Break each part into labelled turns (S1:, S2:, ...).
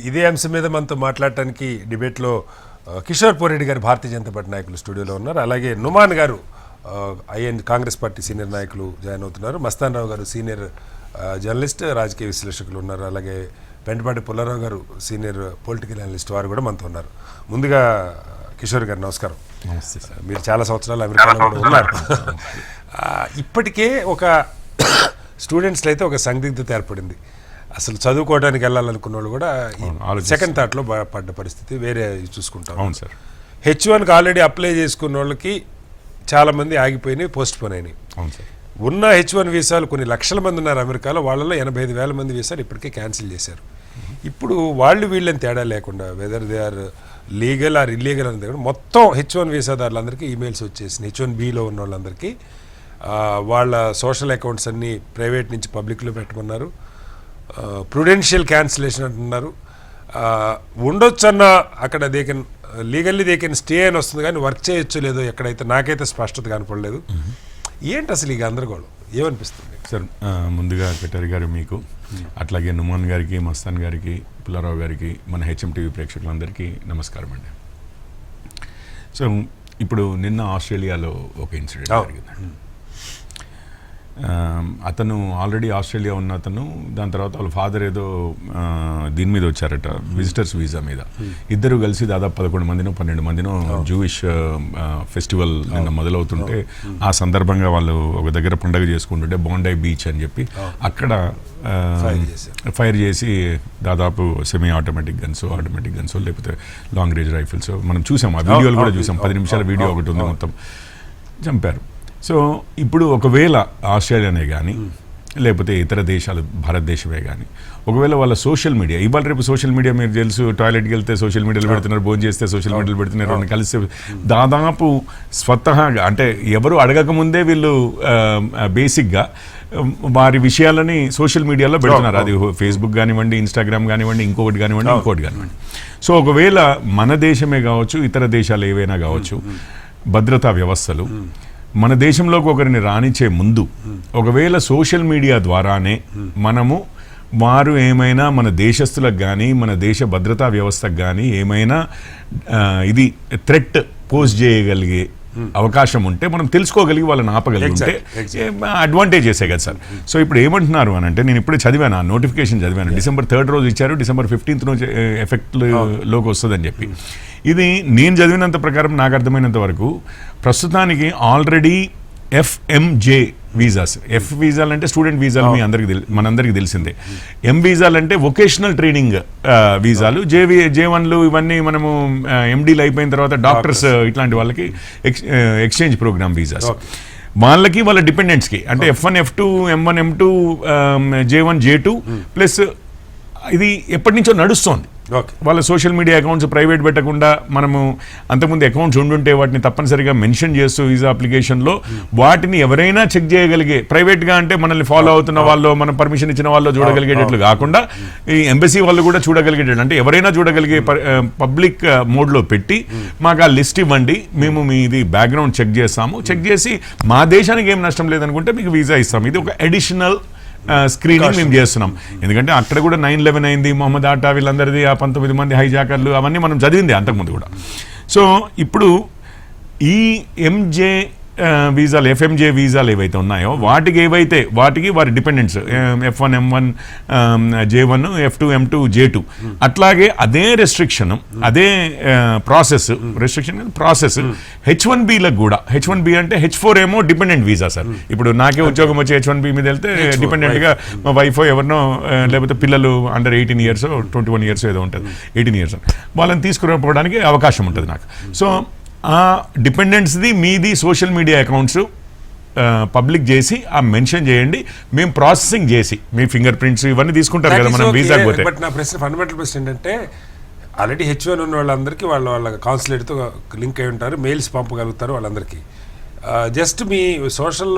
S1: ఇదే అంశం మీద మనతో మాట్లాడటానికి డిబేట్లో కిషోర్ పోరెడ్డి గారు భారతీయ జనతా పార్టీ నాయకులు స్టూడియోలో ఉన్నారు. అలాగే నుమాన్ గారు కాంగ్రెస్ పార్టీ సీనియర్ నాయకులు జాయిన్ అవుతున్నారు. మస్తాన్ రావు గారు సీనియర్ జర్నలిస్ట్, రాజకీయ విశ్లేషకులు ఉన్నారు. అలాగే పెంటపాటి పుల్లారావు గారు సీనియర్ పొలిటికల్ అనలిస్ట్, వారు కూడా మనతో ఉన్నారు. ముందుగా కిషోర్ గారు నమస్కారం.
S2: నమస్తే సార్.
S1: మీరు చాలా సంవత్సరాలు అమెరికాలో కూడా ఉన్నారు. ఇప్పటికే ఒక స్టూడెంట్స్లో అయితే ఒక సందిగ్ధత ఏర్పడింది. అసలు చదువుకోవడానికి వెళ్ళాలనుకున్న వాళ్ళు కూడా సెకండ్ థాట్లో పడ్డ పరిస్థితి వేరే చూసుకుంటాం.
S2: అవును సార్.
S1: H1కి ఆల్రెడీ అప్లై చేసుకున్న వాళ్ళకి చాలామంది ఆగిపోయినాయి, పోస్ట్ పోన్ అయినాయి.
S2: అవును సార్.
S1: ఉన్న H1 వీసాలు కొన్ని లక్షల మంది ఉన్నారు అమెరికాలో, వాళ్ళలో 85,000 మంది వీసాలు ఇప్పటికే క్యాన్సిల్ చేశారు. ఇప్పుడు వాళ్ళు వీళ్ళని తేడా లేకుండా whether they are legal or illegal అని దగ్గర మొత్తం H1 వీసాదారులందరికీ ఈమెయిల్స్ వచ్చేసినాయి. H1Bలో ఉన్న వాళ్ళందరికీ వాళ్ళ సోషల్ అకౌంట్స్ అన్నీ ప్రైవేట్ నుంచి పబ్లిక్లో పెట్టమన్నారు. ప్రుడెన్షియల్ క్యాన్సిలేషన్ అంటున్నారు. ఉండొచ్చు అన్న అక్కడ they can legally they can stay అని వస్తుంది, కానీ వర్క్ చేయొచ్చు లేదో ఎక్కడైతే నాకైతే స్పష్టత కనపడలేదు. ఏంటి అసలు ఈ గందరగోళం ఏమనిపిస్తుంది
S2: సార్? ముందుగా కటారి గారు మీకు, అట్లాగే నుమాన్ గారికి, మస్తాన్ గారికి, పుల్లారావు గారికి, మన HMTV ప్రేక్షకులందరికీ నమస్కారం అండి. సో ఇప్పుడు నిన్న ఆస్ట్రేలియాలో ఒక ఇన్సిడెంట్ జరిగిందండి. అతను ఆల్రెడీ ఆస్ట్రేలియా ఉన్న అతను, దాని తర్వాత వాళ్ళ ఫాదర్ ఏదో దీని మీద వచ్చారట, విజిటర్స్ వీసా మీద. ఇద్దరు కలిసి దాదాపు 11 మందినో 12 మందినో జూయిష్ ఫెస్టివల్ నిన్న మొదలవుతుంటే ఆ సందర్భంగా వాళ్ళు ఒక దగ్గర పండుగ చేసుకుంటుంటే బాండై బీచ్ అని చెప్పి అక్కడ ఫైర్ చేసి దాదాపు సెమీ ఆటోమేటిక్ గన్స్ లేకపోతే లాంగ్ రేంజ్ రైఫిల్స్ మనం చూసాం, ఆ వీడియోలు కూడా చూసాం. 10 నిమిషాల వీడియో ఒకటి ఉంది, మొత్తం చంపారు. సో ఇప్పుడు ఒకవేళ ఆస్ట్రేలియానే కానీ లేకపోతే ఇతర దేశాలు, భారతదేశమే కానీ, ఒకవేళ వాళ్ళ సోషల్ మీడియా, ఇవాళ రేపు సోషల్ మీడియా మీరు తెలుసు, టాయిలెట్కి వెళ్తే సోషల్ మీడియాలో పెడుతున్నారు, భోజనం చేస్తే సోషల్ మీడియాలో పెడుతున్నారు, కలిసి దాదాపు స్వతహాగా అంటే ఎవరు అడగకముందే వీళ్ళు బేసిక్గా వారి విషయాలని సోషల్ మీడియాలో పెడుతున్నారు. అది ఫేస్బుక్ కానివ్వండి, ఇన్స్టాగ్రామ్ కానివ్వండి, ఇంకొకటి కానివ్వండి. సో ఒకవేళ మన దేశమే కావచ్చు, ఇతర దేశాలు ఏవైనా కావచ్చు, భద్రతా వ్యవస్థలు మన దేశంలోకి ఒకరిని రానిచ్చే ముందు ఒకవేళ సోషల్ మీడియా ద్వారానే మనము వారు ఏమైనా మన దేశస్తులకు కానీ మన దేశ భద్రతా వ్యవస్థకు కానీ ఏమైనా ఇది థ్రెట్ పోస్ట్ చేయగలిగే అవకాశం ఉంటే, మనం తెలుసుకోగలిగి వాళ్ళని ఆపగలిగితే అడ్వాంటేజెసే కదా సార్. సో ఇప్పుడు ఏమంటున్నారు అని అంటే, నేను ఇప్పుడే చదివాను, ఆ నోటిఫికేషన్ చదివాను. December 3rd రోజు ఇచ్చారు, December 15th రోజు ఎఫెక్ట్లోకి వస్తుందని చెప్పి. ఇది నేను చదివినంత ప్రకారం నాకు అర్థమైనంత వరకు ప్రస్తుతానికి ఆల్రెడీ FMJ వీసాస్, F వీసాలు అంటే స్టూడెంట్ వీసాలు మనందరికీ తెలిసిందే. M వీసాలు అంటే వొకేషనల్ ట్రైనింగ్ వీసాలు, J1లు ఇవన్నీ మనము MDలు అయిపోయిన తర్వాత డాక్టర్స్ ఇట్లాంటి వాళ్ళకి ఎక్స్చేంజ్ ప్రోగ్రామ్ వీసాస్. వాళ్ళకి వాళ్ళ డిపెండెంట్స్కి అంటే F1 F2 M1 M2 J1 J2 plus ఇది ఎప్పటి నుంచో నడుస్తోంది. వాళ్ళ సోషల్ మీడియా అకౌంట్స్ ప్రైవేట్ పెట్టకుండా మనము అంతకుముందు అకౌంట్స్ ఉండుంటే వాటిని తప్పనిసరిగా మెన్షన్ చేస్తూ వీసా అప్లికేషన్లో వాటిని ఎవరైనా చెక్ చేయగలిగే, ప్రైవేట్గా అంటే మనల్ని ఫాలో అవుతున్న వాళ్ళు, మనం పర్మిషన్ ఇచ్చిన వాళ్ళు చూడగలిగేటట్లు కాకుండా ఈ ఎంబసీ వాళ్ళు కూడా చూడగలిగేటట్లు, అంటే ఎవరైనా చూడగలిగే పబ్లిక్ మోడ్లో పెట్టి మాకు ఆ లిస్ట్ ఇవ్వండి, మేము మీది బ్యాక్గ్రౌండ్ చెక్ చేస్తాము, చెక్ చేసి మా దేశానికి ఏం నష్టం లేదనుకుంటే మీకు వీసా ఇస్తాము. ఇది ఒక అడిషనల్ స్క్రీనింగ్ మేము చేస్తున్నాం. ఎందుకంటే అక్కడ కూడా 9/11 అయింది, మొహమ్మద్ ఆటా వీళ్ళందరిది, ఆ 19 మంది హైజాకర్లు, అవన్నీ మనం చదివింది అంతకుముందు కూడా. సో ఇప్పుడు ఈ FMJ వీసాలు ఏవైతే ఉన్నాయో వాటికి వారి dependents F1 M1 J1 F2 M2 J2 అట్లాగే అదే రెస్ట్రిక్షన్, అదే ప్రాసెస్ H1Bలకు కూడా. H1B అంటే H4 ఏమో డిపెండెంట్ వీసా సార్. ఇప్పుడు నాకే ఉద్యోగం వచ్చి H1B మీద వెళ్తే డిపెండెంట్గా మా వైఫ్ ఎవరినో లేకపోతే పిల్లలు అండర్ 18 years 21 years ఏదో ఉంటుంది, 18 years వాళ్ళని తీసుకురావడానికి అవకాశం ఉంటుంది నాకు. సో ఆ డిపెండెంట్స్ది మీది సోషల్ మీడియా అకౌంట్స్ పబ్లిక్ చేసి ఆ మెన్షన్ చేయండి, మేము ప్రాసెసింగ్ చేసి మీ ఫింగర్ ప్రింట్స్ ఇవన్నీ తీసుకుంటారు కదా మనం వీసా పోతే.
S1: బట్ నా ప్రశ్న, ఫండమెంటల్ ప్రశ్న ఏంటంటే, ఆల్రెడీ H1 ఉన్న వాళ్ళందరికీ వాళ్ళ కాన్సులేట్తో లింక్ అయి ఉంటారు, మెయిల్స్ పంపగలుగుతారు వాళ్ళందరికీ. జస్ట్ మీ సోషల్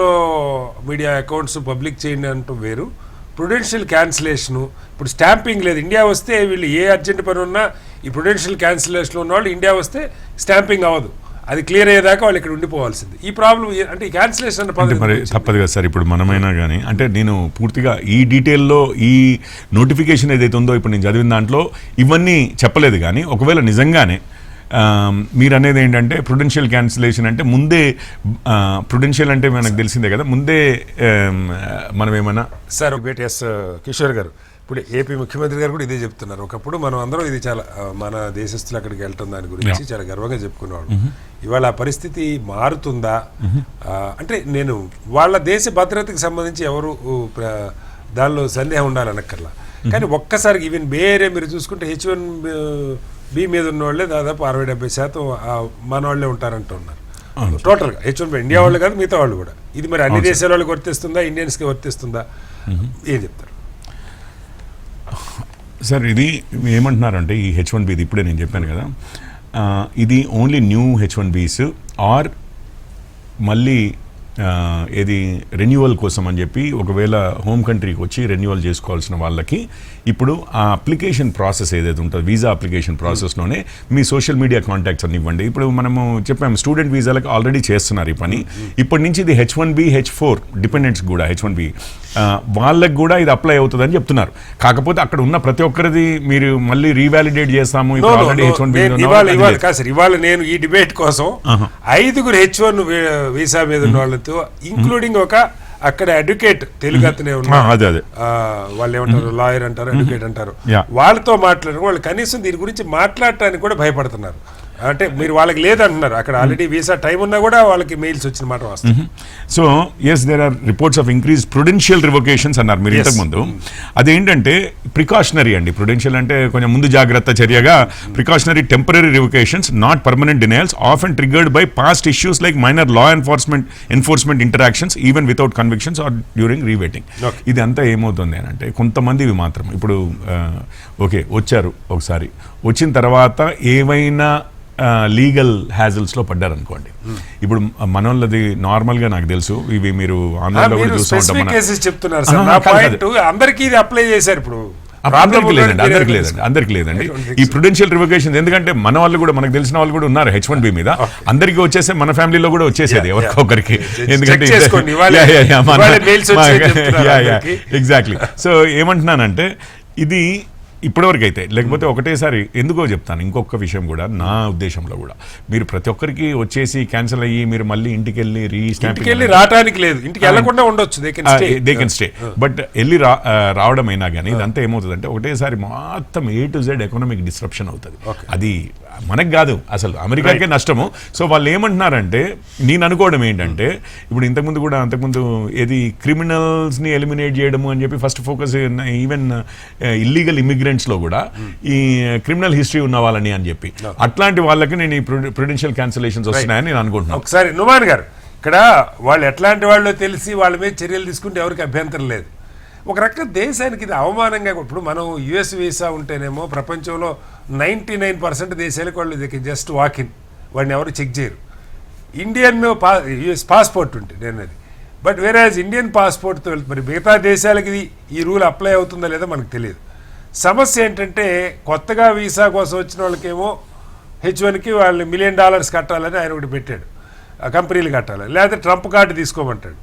S1: మీడియా అకౌంట్స్ పబ్లిక్ చేయండి అంటూ వేరు, ప్రుడెన్షియల్ క్యాన్సిలేషను. ఇప్పుడు స్టాంపింగ్ లేదు, ఇండియా వస్తే వీళ్ళు ఏ అర్జెంట్ పని ఉన్నా ఈ ప్రుడెన్షియల్ క్యాన్సిలేషన్ ఉన్న వాళ్ళు ఇండియా వస్తే స్టాంపింగ్ అవ్వదు. అది క్లియర్ అయ్యేదాకా వాళ్ళు ఇక్కడ ఉండిపోవాల్సింది. ఈ ప్రాబ్లం అంటే ఈ క్యాన్సిలేషన్ అన్న
S2: అంటే మరి తప్పదు కదా సార్. ఇప్పుడు మనమైనా కానీ అంటే నేను పూర్తిగా ఈ డీటెయిల్లో ఈ నోటిఫికేషన్ ఏదైతే ఉందో ఇప్పుడు నేను చదివిన దాంట్లో ఇవన్నీ చెప్పలేదు. కానీ ఒకవేళ నిజంగానే మీరు అనేది ఏంటంటే ప్రుడెన్షియల్ క్యాన్సిలేషన్ అంటే ముందే, ప్రుడెన్షియల్ అంటే మనకు తెలిసిందే కదా, ముందే మనం ఏమన్నా
S1: సార్ ఎస్ కిషోర్ గారు, ఇప్పుడు ఏపీ ముఖ్యమంత్రి గారు కూడా ఇదే చెప్తున్నారు. ఒకప్పుడు మనం అందరం ఇది చాలా మన దేశస్తులు అక్కడికి వెళ్ళటం దాని గురించి చాలా గర్వంగా చెప్పుకునేవాడు. ఇవాళ ఆ పరిస్థితి మారుతుందా అంటే నేను వాళ్ళ దేశ భద్రతకి సంబంధించి ఎవరు దానిలో సందేహం ఉండాలనక్కర్లా. కానీ ఒక్కసారి ఈవెన్ బే ఏరియా మీరు చూసుకుంటే H1B మీద ఉన్న వాళ్ళే దాదాపు 60-70% మన వాళ్ళే ఉంటారంటూ ఉన్నారు టోటల్గా. H1B ఇండియా వాళ్ళు కాదు, మిగతా వాళ్ళు కూడా. ఇది మరి అన్ని దేశాల వాళ్ళకి వర్తిస్తుందా, ఇండియన్స్కి వర్తిస్తుందా, ఏం చెప్తారు
S2: సార్? ఇది ఏమంటున్నారంటే ఈ H1B ఇది ఇప్పుడే నేను చెప్పాను కదా, ఇది ఓన్లీ న్యూ H1Bs ఆర్ మళ్ళీ ఏది రెన్యువల్ కోసం అని చెప్పి ఒకవేళ హోమ్ కంట్రీకి వచ్చి రెన్యువల్ చేసుకోవాల్సిన వాళ్ళకి ఇప్పుడు ఆ అప్లికేషన్ ప్రాసెస్ ఏదైతే ఉంటుందో వీసా అప్లికేషన్ ప్రాసెస్లోనే మీ సోషల్ మీడియా కాంటాక్ట్స్ అన్ని ఇవ్వండి. ఇప్పుడు మనము చెప్పాము స్టూడెంట్ వీసాలకు ఆల్రెడీ చేస్తున్నారు ఈ పని. ఇప్పటి నుంచి ఇది H1B H4 డిపెండెంట్స్ కూడా H1B వాళ్ళకి కూడా ఇది అప్లై అవుతుందని చెప్తున్నారు. కాకపోతే అక్కడ ఉన్న ప్రతి ఒక్కరిది మీరు మళ్ళీ రీవాలిడేట్ చేస్తాము.
S1: ఇవాళ నేను ఈ డిబేట్ కోసం 5 H1 వీసా మీద ఉన్న వాళ్ళతో ఇంక్లూడింగ్ ఒక అక్కడ అడ్వకేట్ తెలుగు అతనే ఉన్నారు, వాళ్ళు ఏమంటారు లాయర్ అంటారు, అడ్వకేట్ అంటారు, వాళ్ళతో మాట్లాడారు. వాళ్ళు కనీసం దీని గురించి మాట్లాడటానికి కూడా భయపడుతున్నారు. అంటే మీరు వాళ్ళకి లేదంటున్నారు, అక్కడ ఆల్రెడీ వీసా టైం ఉన్నా కూడా వాళ్ళకి మెయిల్స్ వచ్చిన మాట వస్తుంది.
S2: So as there are reports of increase prudential revocations అన్నారు మీరు ఇంతకు ముందు. అదేంటంటే ప్రికాషనరీ అండి. ప్రుడెన్షియల్ అంటే కొంచెం ముందు జాగ్రత్త చర్యగా precautionary temporary revocations not permanent denials often triggered by past issues like minor law enforcement interactions even without convictions or during revetting. ఇది అంతా ఏమవుతుంది అని అంటే కొంతమందివి మాత్రం ఇప్పుడు ఓకే వచ్చారు, ఒకసారి వచ్చిన తర్వాత ఏవైనా లీగల్ హ్యాజల్స్లో పడ్డారనుకోండి. ఇప్పుడు మనోళ్ళది నార్మల్గా నాకు తెలుసు, ఇవి మీరు ఆన్లైన్లో కూడా చూస్తూ ఉంటాం.
S1: అందరికీ ఇది అప్లై చేశారు. ఇప్పుడు
S2: అందరికి లేదండి ఈ ప్రుడెన్షియల్ రివొకేషన్. ఎందుకంటే మన వాళ్ళు కూడా మనకు తెలిసిన వాళ్ళు కూడా ఉన్నారు H1B మీద. అందరికీ వచ్చేస్తే మన ఫ్యామిలీలో కూడా వచ్చేసేది ఎవరికొకరికి. ఎందుకంటే ఎగ్జాక్ట్లీ. సో ఏమంటున్నానంటే ఇది ఇప్పటివరకు అయితే, లేకపోతే ఒకటేసారి ఎందుకో చెప్తాను. ఇంకొక విషయం కూడా నా ఉద్దేశంలో కూడా మీరు ప్రతి ఒక్కరికి వచ్చేసి క్యాన్సిల్ అయ్యి మీరు మళ్ళీ ఇంటికి వెళ్ళి
S1: రీస్టాంపింగ్ రావడానికి లేదు, ఇంటికి వెళ్ళకుండా ఉండొచ్చు,
S2: దే కెన్ స్టే. బట్ వెళ్ళి రావడం అయినా కానీ ఇదంతా ఏమవుతుందంటే ఒకటేసారి మొత్తం A to Z economic disruption అవుతుంది. అది మనకు కాదు, అసలు అమెరికాకే నష్టము. సో వాళ్ళు ఏమంటున్నారంటే, నేను అనుకోవడం ఏంటంటే ఇప్పుడు ఇంతకుముందు కూడా అంతకుముందు ఏది క్రిమినల్స్ని ఎలిమినేట్ చేయడము అని చెప్పి ఫస్ట్ ఫోకస్ ఈవెన్ ఇల్లీగల్ ఇమిగ్రెంట్స్లో కూడా ఈ క్రిమినల్ హిస్టరీ ఉన్న వాళ్ళని అని చెప్పి అట్లాంటి వాళ్ళకి నేను ఈ ప్రుడెన్షియల్ క్యాన్సిలేషన్స్ వస్తున్నాయని నేను అనుకుంటున్నాను.
S1: ఒకసారి నుమాన్ గారు, ఇక్కడ వాళ్ళు ఎట్లాంటి వాళ్ళు తెలిసి వాళ్ళ మీద చర్యలు తీసుకుంటే ఎవరికి అభ్యంతరం లేదు. ఒక రకంగా దేశానికి ఇది అవమానంగా. ఇప్పుడు మనం US వీసా ఉంటేనేమో ప్రపంచంలో 99% దేశాలకు వాళ్ళు జస్ట్ వాకిన్, వాడిని ఎవరు చెక్ చేయరు. ఇండియన్ US పాస్పోర్ట్ ఉంటుంది నేనది, బట్ వేరే ఇండియన్ పాస్పోర్ట్తో వెళ్తుంది. మరి మిగతా దేశాలకి ఈ రూల్ అప్లై అవుతుందా లేదా మనకు తెలియదు. సమస్య ఏంటంటే కొత్తగా వీసా కోసం వచ్చిన వాళ్ళకేమో H1కి వాళ్ళు $1 million కట్టాలని ఆయన ఒకటి పెట్టాడు, కంపెనీలు కట్టాలి, లేకపోతే ట్రంప్ కార్డు తీసుకోమంటాడు.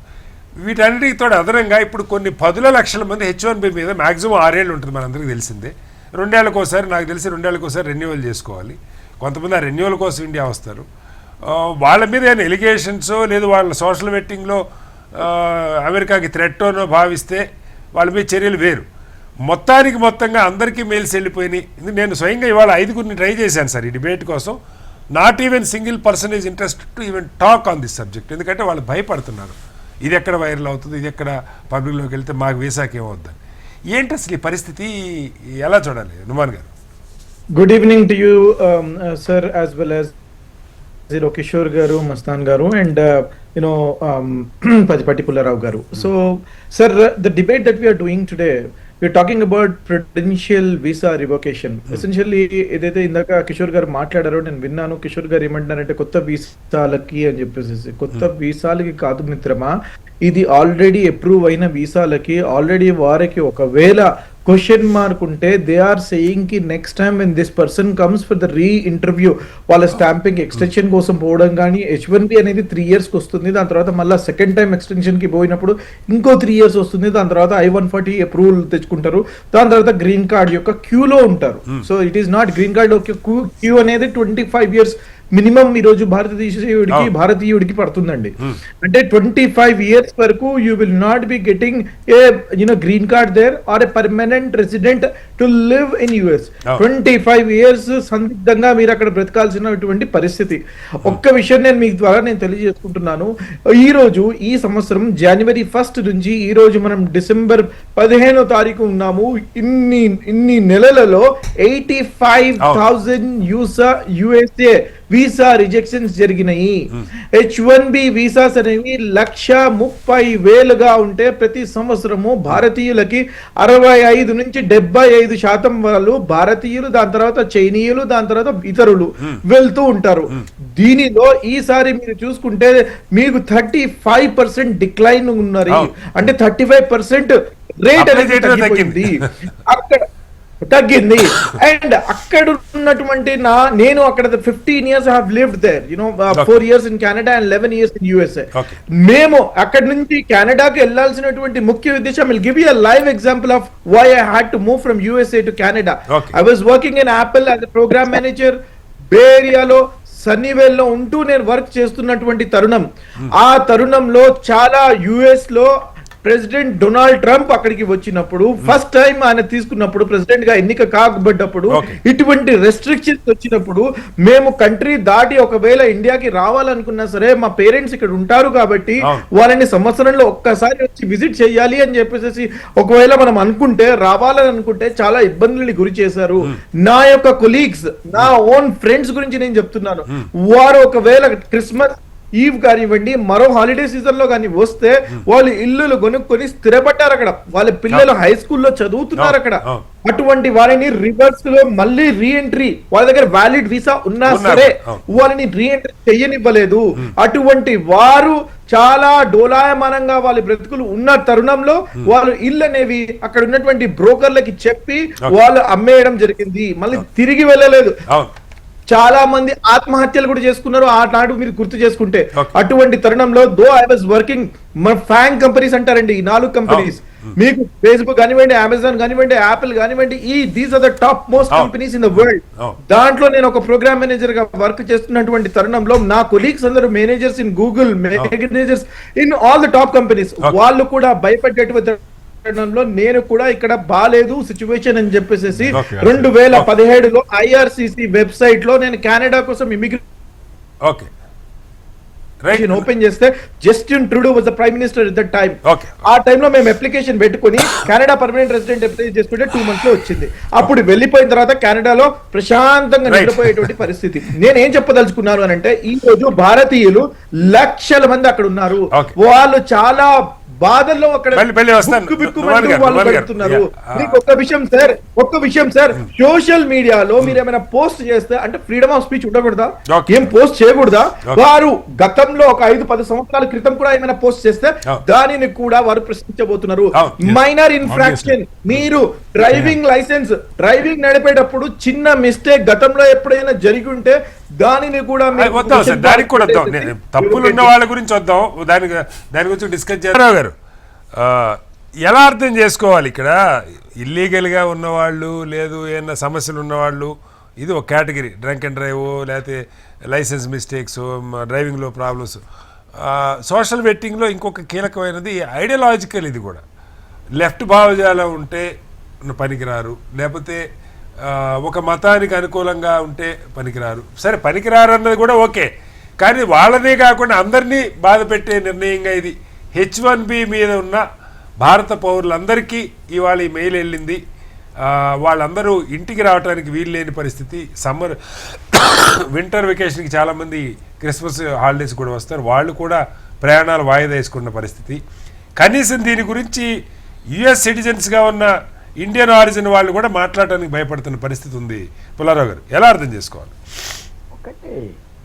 S1: వీటన్నిటికి తోడు అదనంగా ఇప్పుడు కొన్ని 10 లక్షల మంది H1B మీద మ్యాక్సిమం 6 ఏళ్ళు ఉంటుంది, మనందరికీ తెలిసిందే. 2 ఏళ్ళకోసారి, నాకు తెలిసి 2 ఏళ్ళకోసారి రెన్యువల్ చేసుకోవాలి. కొంతమంది ఆ రెన్యువల్ కోసం ఇండియా వస్తారు. వాళ్ళ మీద ఏమైనా ఎలిగేషన్స్ లేదు వాళ్ళ సోషల్ వెట్టింగ్లో అమెరికాకి థ్రెట్టోనో భావిస్తే వాళ్ళ మీద చర్యలు వేరు. మొత్తంగా అందరికీ మెయిల్స్ వెళ్ళిపోయినాయి. నేను స్వయంగా ఇవాళ 5గురిని ట్రై చేశాను సార్ ఈ డిబేట్ కోసం. Not even single person is interested to even talk on this subject. ఎందుకంటే వాళ్ళు భయపడుతున్నారు, ఇది ఎక్కడ వైరల్ అవుతుంది, ఇది ఎక్కడ పబ్లిక్లోకి వెళ్తే మాకు వీసాకి ఏమవుద్దని. ఏంటి అసలు ఈ పరిస్థితి, ఎలా చూడాలి నుమాన్ గారు?
S3: Good evening to you sir, as well as Kishore గారు, మస్తాన్ గారు, అండ్ పతిపట్టి పుల్లారావు గారు. So sir, the debate that we're doing today, we're talking about prudential visa revocation. Essentially ఏదైతే ఇందాక కిషోర్ గారు మాట్లాడారో నేను విన్నాను. కిషోర్ గారు ఏమంటున్నారంటే కొత్త వీసాలకి అని చెప్పేసి. కొత్త వీసాలకి కాదు మిత్రమా, ఇది ఆల్రెడీ అప్రూవ్ అయిన వీసాలకి ఆల్రెడీ వారికి ఒకవేళ క్వశ్చన్ మార్క్ ఉంటే దే ఆర్ సేయింగ్ కి next time when this person comes for the re interview వాళ్ళ స్టాంపింగ్ ఎక్స్టెన్షన్ కోసం పోవడం కానీ H1B అనేది 3 years కి వస్తుంది, దాని తర్వాత మళ్ళీ సెకండ్ టైం ఎక్స్టెన్షన్ కి పోయినప్పుడు ఇంకో 3 years వస్తుంది, దాని తర్వాత I-140 అప్రూవల్ తెచ్చుకుంటారు, దాని తర్వాత గ్రీన్ కార్డ్ యొక్క క్యూలో ఉంటారు. So it is not green card queue అనేది 25 years మినిమం ఈ రోజు భారతీయుడికి పడుతుందండి. అంటే 25 years వరకు you will not be getting a green card there are a permanent resident to live in US. 25 years సందిగ్ధంగా మీరు అక్కడ బ్రతకాల్సినటువంటి పరిస్థితి. ఒక్క విషయం నేను మీ ద్వారా నేను తెలియజేసుకుంటున్నాను. ఈ సంవత్సరం January 1st నుంచి ఈ రోజు మనం December 15వ తారీఖు ఉన్నాము. ఇన్ని నెలలలో 85,000 USA వీసా రిజెక్షన్స్ జరిగినాయి. H1B వీసాస్ అనేవి 130,000గా ఉంటే ప్రతి సంవత్సరము భారతీయులకి 65 నుంచి 75% వాళ్ళు భారతీయులు, దాని తర్వాత చైనీయులు, దాని తర్వాత ఇతరులు వెళ్తూ ఉంటారు. దీనిలో ఈసారి మీరు చూసుకుంటే మీకు 35% డిక్లైన్ ఉన్నారు. అంటే 35% రేట్ అనేది తగ్గింది. తగ్గింది. అండ్ అక్కడ ఉన్నటువంటి నేను అక్కడ 15 years I have lived there, 4 years in Canada and 11 years in USA. మేము అక్కడ నుంచి కెనడాకి వెళ్ళాల్సినటువంటి ముఖ్య ఉద్దేశం, I'll give you a live example of why I had to move from USA to Canada. I was working in Apple as a program manager. బే ఏరియాలో Sunnyvale లో ఉంటూ నేను work చేస్తున్నటువంటి తరుణం, ఆ తరుణంలో చాలా US లో ప్రెసిడెంట్ డొనాల్డ్ ట్రంప్ అక్కడికి వచ్చినప్పుడు ఫస్ట్ టైం ఆయన తీసుకున్నప్పుడు ప్రెసిడెంట్ గా ఎన్నిక కాకబడ్డప్పుడు ఇటువంటి రెస్ట్రిక్షన్స్ వచ్చినప్పుడు మేము కంట్రీ దాటి ఒకవేళ ఇండియాకి రావాలనుకున్నా సరే మా పేరెంట్స్ ఇక్కడ ఉంటారు కాబట్టి వాళ్ళని సంవత్సరంలో ఒక్కసారి వచ్చి విజిట్ చేయాలి అని చెప్పేసి ఒకవేళ మనం అనుకుంటే రావాలని అనుకుంటే చాలా ఇబ్బందులని గురి చేశారు. నా యొక్క కొలీగ్స్, నా ఓన్ ఫ్రెండ్స్ గురించి నేను చెప్తున్నాను. వారు ఒకవేళ క్రిస్మస్ ఈవ్ కానివ్వండి, మరో హాలిడే సీజన్ లో కానీ వస్తే వాళ్ళు ఇల్లులు కొనుక్కొని స్థిరపడ్డారు అక్కడ. వాళ్ళ పిల్లలు హై స్కూల్లో చదువుతున్నారు అక్కడ. అటువంటి వారిని రివర్స్ లో మళ్ళీ రీఎంట్రీ, వాళ్ళ దగ్గర వ్యాలిడ్ వీసా ఉన్నా సరే వాళ్ళని రీఎంట్రీ చెయ్యనివ్వలేదు. అటువంటి వారు చాలా డోలాయమానంగా వాళ్ళ బ్రతుకులు ఉన్న తరుణంలో వాళ్ళు ఇల్లు అనేవి అక్కడ ఉన్నటువంటి బ్రోకర్లకి చెప్పి వాళ్ళు అమ్మేయడం జరిగింది. మళ్ళీ తిరిగి వెళ్ళలేదు. చాలా మంది ఆత్మహత్యలు కూడా చేసుకున్నారు ఆనాడు మీరు గుర్తు చేసుకుంటే. అటువంటి తరుణంలో దో ఐ వాజ్ వర్కింగ్, మన ఫ్యాంగ్ కంపెనీస్ అంటారండి ఈ 4 కంపెనీస్, మీకు ఫేస్బుక్ కానివ్వండి, అమెజాన్ కానివ్వండి, యాపిల్ కానివ్వండి, these are the top most companies in the world. దాంట్లో నేను ఒక ప్రోగ్రామ్ మేనేజర్ గా వర్క్ చేస్తున్నటువంటి తరుణంలో నా కొలీగ్స్ అందరూ managers in Google, managers in all the top companies, వాళ్ళు కూడా భయపడేటువంటి నేను కూడా ఇక్కడ బాలేదు సిచ్యువేషన్ అని చెప్పేసి 2017లో IRCC వెబ్సైట్ లో నేను కెనడా కోసం ఇమిగ్రేషన్ ఓపెన్ చేస్తే Justin Trudeau was the prime minister at that time. ఆ టైంలో మేము అప్లికేషన్ పెట్టుకుని కెనడా పర్మనెంట్ రెసిడెంట్ అప్లై చేసుకుంటే 2 months లో వచ్చింది. అప్పుడు వెళ్ళిపోయిన తర్వాత కెనడాలో ప్రశాంతంగా నిద్రపోయేటువంటి పరిస్థితి. నేను ఏం చెప్పదలుచుకున్నాను అని అంటే, ఈ రోజు భారతీయులు లక్షల మంది అక్కడ ఉన్నారు. వాళ్ళు చాలా బాధల్లో అక్కడ ఒక్క విషయం సార్, సోషల్ మీడియాలో మీరు ఏమైనా పోస్ట్ చేస్తే అంటే ఫ్రీడమ్ ఆఫ్ స్పీచ్ ఉండకూడదా? ఏం పోస్ట్ చేయకూడదా? వారు గతంలో ఒక 5-10 సంవత్సరాల క్రితం కూడా ఏమైనా పోస్ట్ చేస్తే దానిని కూడా వారు ప్రశ్నించబోతున్నారు. మైనర్ ఇన్ఫ్రాక్షన్, మీరు డ్రైవింగ్ నడిపేటప్పుడు చిన్న మిస్టేక్ గతంలో ఎప్పుడైనా జరిగి ఉంటే దానిని కూడా
S1: దానికి కూడా తప్పులు ఉన్న వాళ్ళ గురించి వద్దాం, దాని గురించి డిస్కస్ చేస్తారు గారు. ఎలా అర్థం చేసుకోవాలి ఇక్కడ ఇల్లీగల్గా ఉన్నవాళ్ళు, లేదు ఏమన్నా సమస్యలు ఉన్నవాళ్ళు, ఇది ఒక కేటగిరీ. డ్రంక్ అండ్ డ్రైవ్, లేకపోతే లైసెన్స్ మిస్టేక్స్, డ్రైవింగ్లో ప్రాబ్లమ్స్. సోషల్ వెట్టింగ్లో ఇంకొక కీలకమైనది ఐడియాలజికల్. ఇది కూడా లెఫ్ట్ భావజాలం ఉంటే పనికిరారు, లేకపోతే ఒక మతానికి అనుకూలంగా ఉంటే పనికిరారు. సరే పనికిరారు అన్నది కూడా ఓకే, కానీ వాళ్ళనే కాకుండా అందరినీ బాధ పెట్టే నిర్ణయంగా ఇది. H1B మీద ఉన్న భారత పౌరులందరికీ ఇవాళ ఈ మెయిల్ వెళ్ళింది. వాళ్ళందరూ ఇంటికి రావడానికి వీలు లేని పరిస్థితి. సమ్మర్ వింటర్ వెకేషన్కి చాలామంది క్రిస్మస్ హాలిడేస్ కూడా వస్తారు, వాళ్ళు కూడా ప్రయాణాలు వాయిదా వేసుకున్న పరిస్థితి. కనీసం దీని గురించి US సిటిజన్స్గా ఉన్న ఇండియన్ ఆరిజిన్ వాళ్ళు కూడా మాట్లాడటానికి భయపడుతున్న పరిస్థితి ఉంది. పుల్లారావు గారు ఎలా అర్థం చేసుకోవాలి?
S4: ఒకటి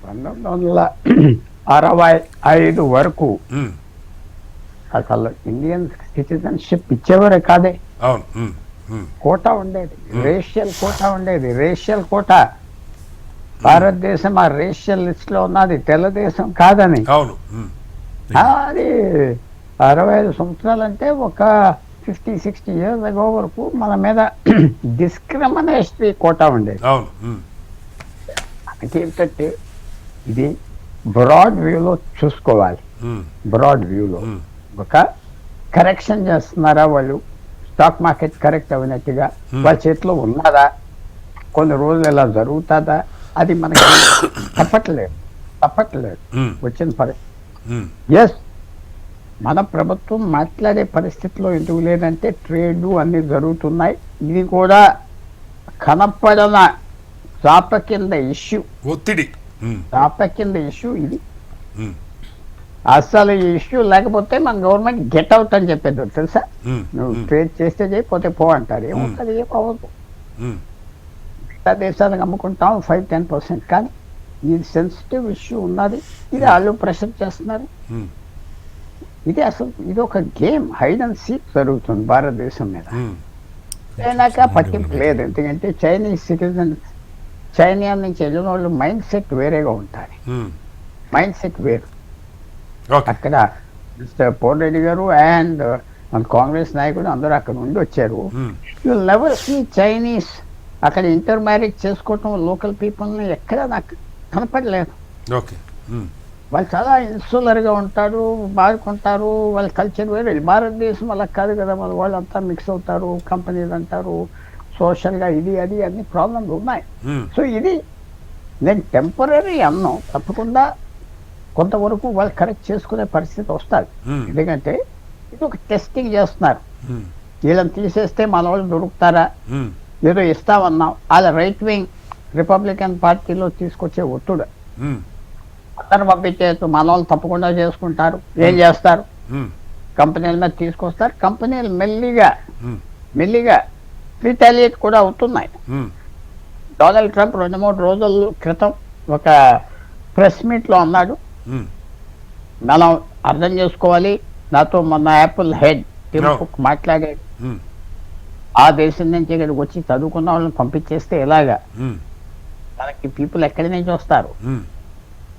S4: 1965 వరకు అసలు ఇండియన్ సిటిజన్షిప్ ఇచ్చేవారే కాదే.
S1: అవును,
S4: కోటా ఉండేది, రేషియల్ కోటా ఉండేది, రేషియల్ కోటా. భారతదేశం ఆ రేషియల్ లిస్ట్ లో ఉన్నది, తెలుగుదేశం కాదని.
S1: అవును.
S4: అది 65 సంవత్సరాలు అంటే ఒక 50-60 years ago వరకు మన మీద డిస్క్రిమినేటరీ కోటా ఉండేది.
S1: అవును.
S4: ఏంటంటే ఇది బ్రాడ్ వ్యూలో చూసుకోవాలి. బ్రాడ్ వ్యూలో ఒక కరెక్షన్ చేస్తున్నారా వాళ్ళు, స్టాక్ మార్కెట్ కరెక్ట్ అయినట్టుగా వాళ్ళ చేతిలో ఉన్నదా, కొన్ని రోజులు ఎలా జరుగుతుందా, అది మనకి తప్పట్లేదు వచ్చిన పరిస్థితి. ఎస్, మన ప్రభుత్వం మాట్లాడే పరిస్థితిలో ఎందుకు లేదంటే ట్రేడ్ అన్ని జరుగుతున్నాయి. ఇది కూడా కనపడన చాప కింద ఇష్యూ,
S1: ఒత్తిడి,
S4: చాప కింద ఇష్యూ ఇది. అసలు ఈ ఇష్యూ లేకపోతే మన గవర్నమెంట్ గెట్ అవుట్ అని చెప్పేది తెలుసా. నువ్వు ట్రేడ్ చేస్తే చేయకపోతే పో అంటారు. ఏముంటుంది, ఏం అవ్వదు. మిగతా దేశాలకు అమ్ముకుంటాం 5-10%, కానీ ఇది సెన్సిటివ్ ఇష్యూ ఉన్నది. ఇది వాళ్ళు ప్రెషర్ చేస్తున్నారు. ఇది అసలు ఇది ఒక గేమ్, హైడ్ అండ్ సీక్ జరుగుతుంది భారతదేశం మీద. అయినాక పట్టింపు లేదు, ఎందుకంటే చైనీస్ సిటిజన్స్, చైనా నుంచి వెళ్ళిన వాళ్ళు మైండ్ సెట్ వేరేగా ఉంటారు. మైండ్ సెట్ వేరు. అక్కడ మిస్టర్ పోరెడ్డి గారు అండ్ మన కాంగ్రెస్ నాయకుడు అందరూ అక్కడ ఉండి వచ్చారు. యూ నెవర్ సీ చైనీస్ అక్కడ ఇంటర్ మ్యారేజ్ చేసుకోవటం లోకల్ పీపుల్ని ఎక్కడ నాకు కనపడలేదు. వాళ్ళు చాలా ఇన్సులర్గా ఉంటారు, బాగుంటారు, వాళ్ళ కల్చర్ వేరే. భారతదేశం అలా కాదు కదా, మన వాళ్ళంతా మిక్స్ అవుతారు, కంపెనీలు అంటారు, సోషల్గా ఇది అది అన్ని ప్రాబ్లమ్స్ ఉన్నాయి. సో ఇది నేను టెంపరీ అన్నాం, తప్పకుండా కొంతవరకు వాళ్ళు కరెక్ట్ చేసుకునే పరిస్థితి వస్తుంది. ఎందుకంటే ఇది ఒక టెస్టింగ్ చేస్తున్నారు. వీళ్ళని తీసేస్తే మన వాళ్ళు దొరుకుతారా, ఏదో ఇస్తామన్నాం, వాళ్ళ రైట్ వింగ్ రిపబ్లికన్ పార్టీలో తీసుకొచ్చే ఒత్తుడు అందరు పంపించేస్తూ మన వాళ్ళు తప్పకుండా చేసుకుంటారు. ఏం చేస్తారు, కంపెనీల మీద తీసుకొస్తారు. కంపెనీలు మెల్లిగా రిటాలియేట్ కూడా అవుతున్నాయి. డొనాల్డ్ ట్రంప్ 2-3 రోజుల క్రితం ఒక ప్రెస్ మీట్లో అన్నాడు, మనం అర్థం చేసుకోవాలి, నాతో మొన్న యాపిల్ హెడ్ టిమ్ కుక్ మాట్లాడాడు, ఆ దేశం నుంచి ఇక్కడికి వచ్చి చదువుకున్న వాళ్ళని పంపించేస్తే ఎలాగా, మనకి పీపుల్ ఎక్కడి నుంచి వస్తారు,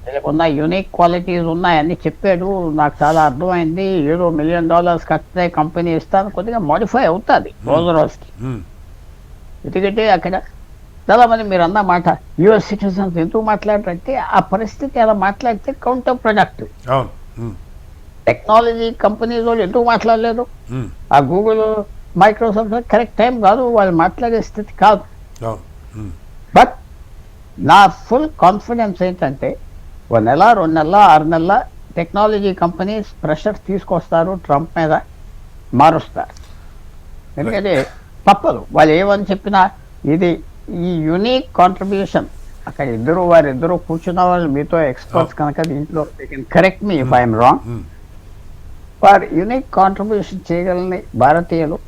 S4: వీళ్ళకున్న యూనిక్ క్వాలిటీస్ ఉన్నాయని చెప్పాడు. నాకు చాలా అర్థమైంది. ఏదో $1 million కట్టే కంపెనీ ఇస్తాను, కొద్దిగా మోడిఫై అవుతుంది రోజుకి. ఎందుకంటే అక్కడ చాలా మంది మీరు అన్న మాట యుఎస్ సిటిజన్స్ ఎందుకు మాట్లాడారంటే ఆ పరిస్థితి అలా మాట్లాడితే కౌంటర్ ప్రొడక్టివ్. టెక్నాలజీ కంపెనీస్ వాళ్ళు ఎందుకు మాట్లాడలేదు, ఆ గూగుల్ మైక్రోసాఫ్ట్ కరెక్ట్ టైం కాదు, వాళ్ళు మాట్లాడే స్థితి కాదు. బట్ నా ఫుల్ కాన్ఫిడెన్స్ ఏంటంటే 1 నెల 2 నెలల 6 నెలల టెక్నాలజీ కంపెనీస్ ప్రెషర్ తీసుకొస్తారు, ట్రంప్ మీద మారుస్తారు. ఎందుకంటే తప్పదు, వాళ్ళు ఏమని చెప్పినా ఇది ఈ యూనిక్ కాంట్రిబ్యూషన్. అక్కడ వారిద్దరు కూర్చున్న వాళ్ళు మీతో ఎక్స్పర్ట్స్ కనుక దీంట్లో correct me if I'm wrong. వారు యూనిక్ కాంట్రిబ్యూషన్ చేయగలని భారతీయులు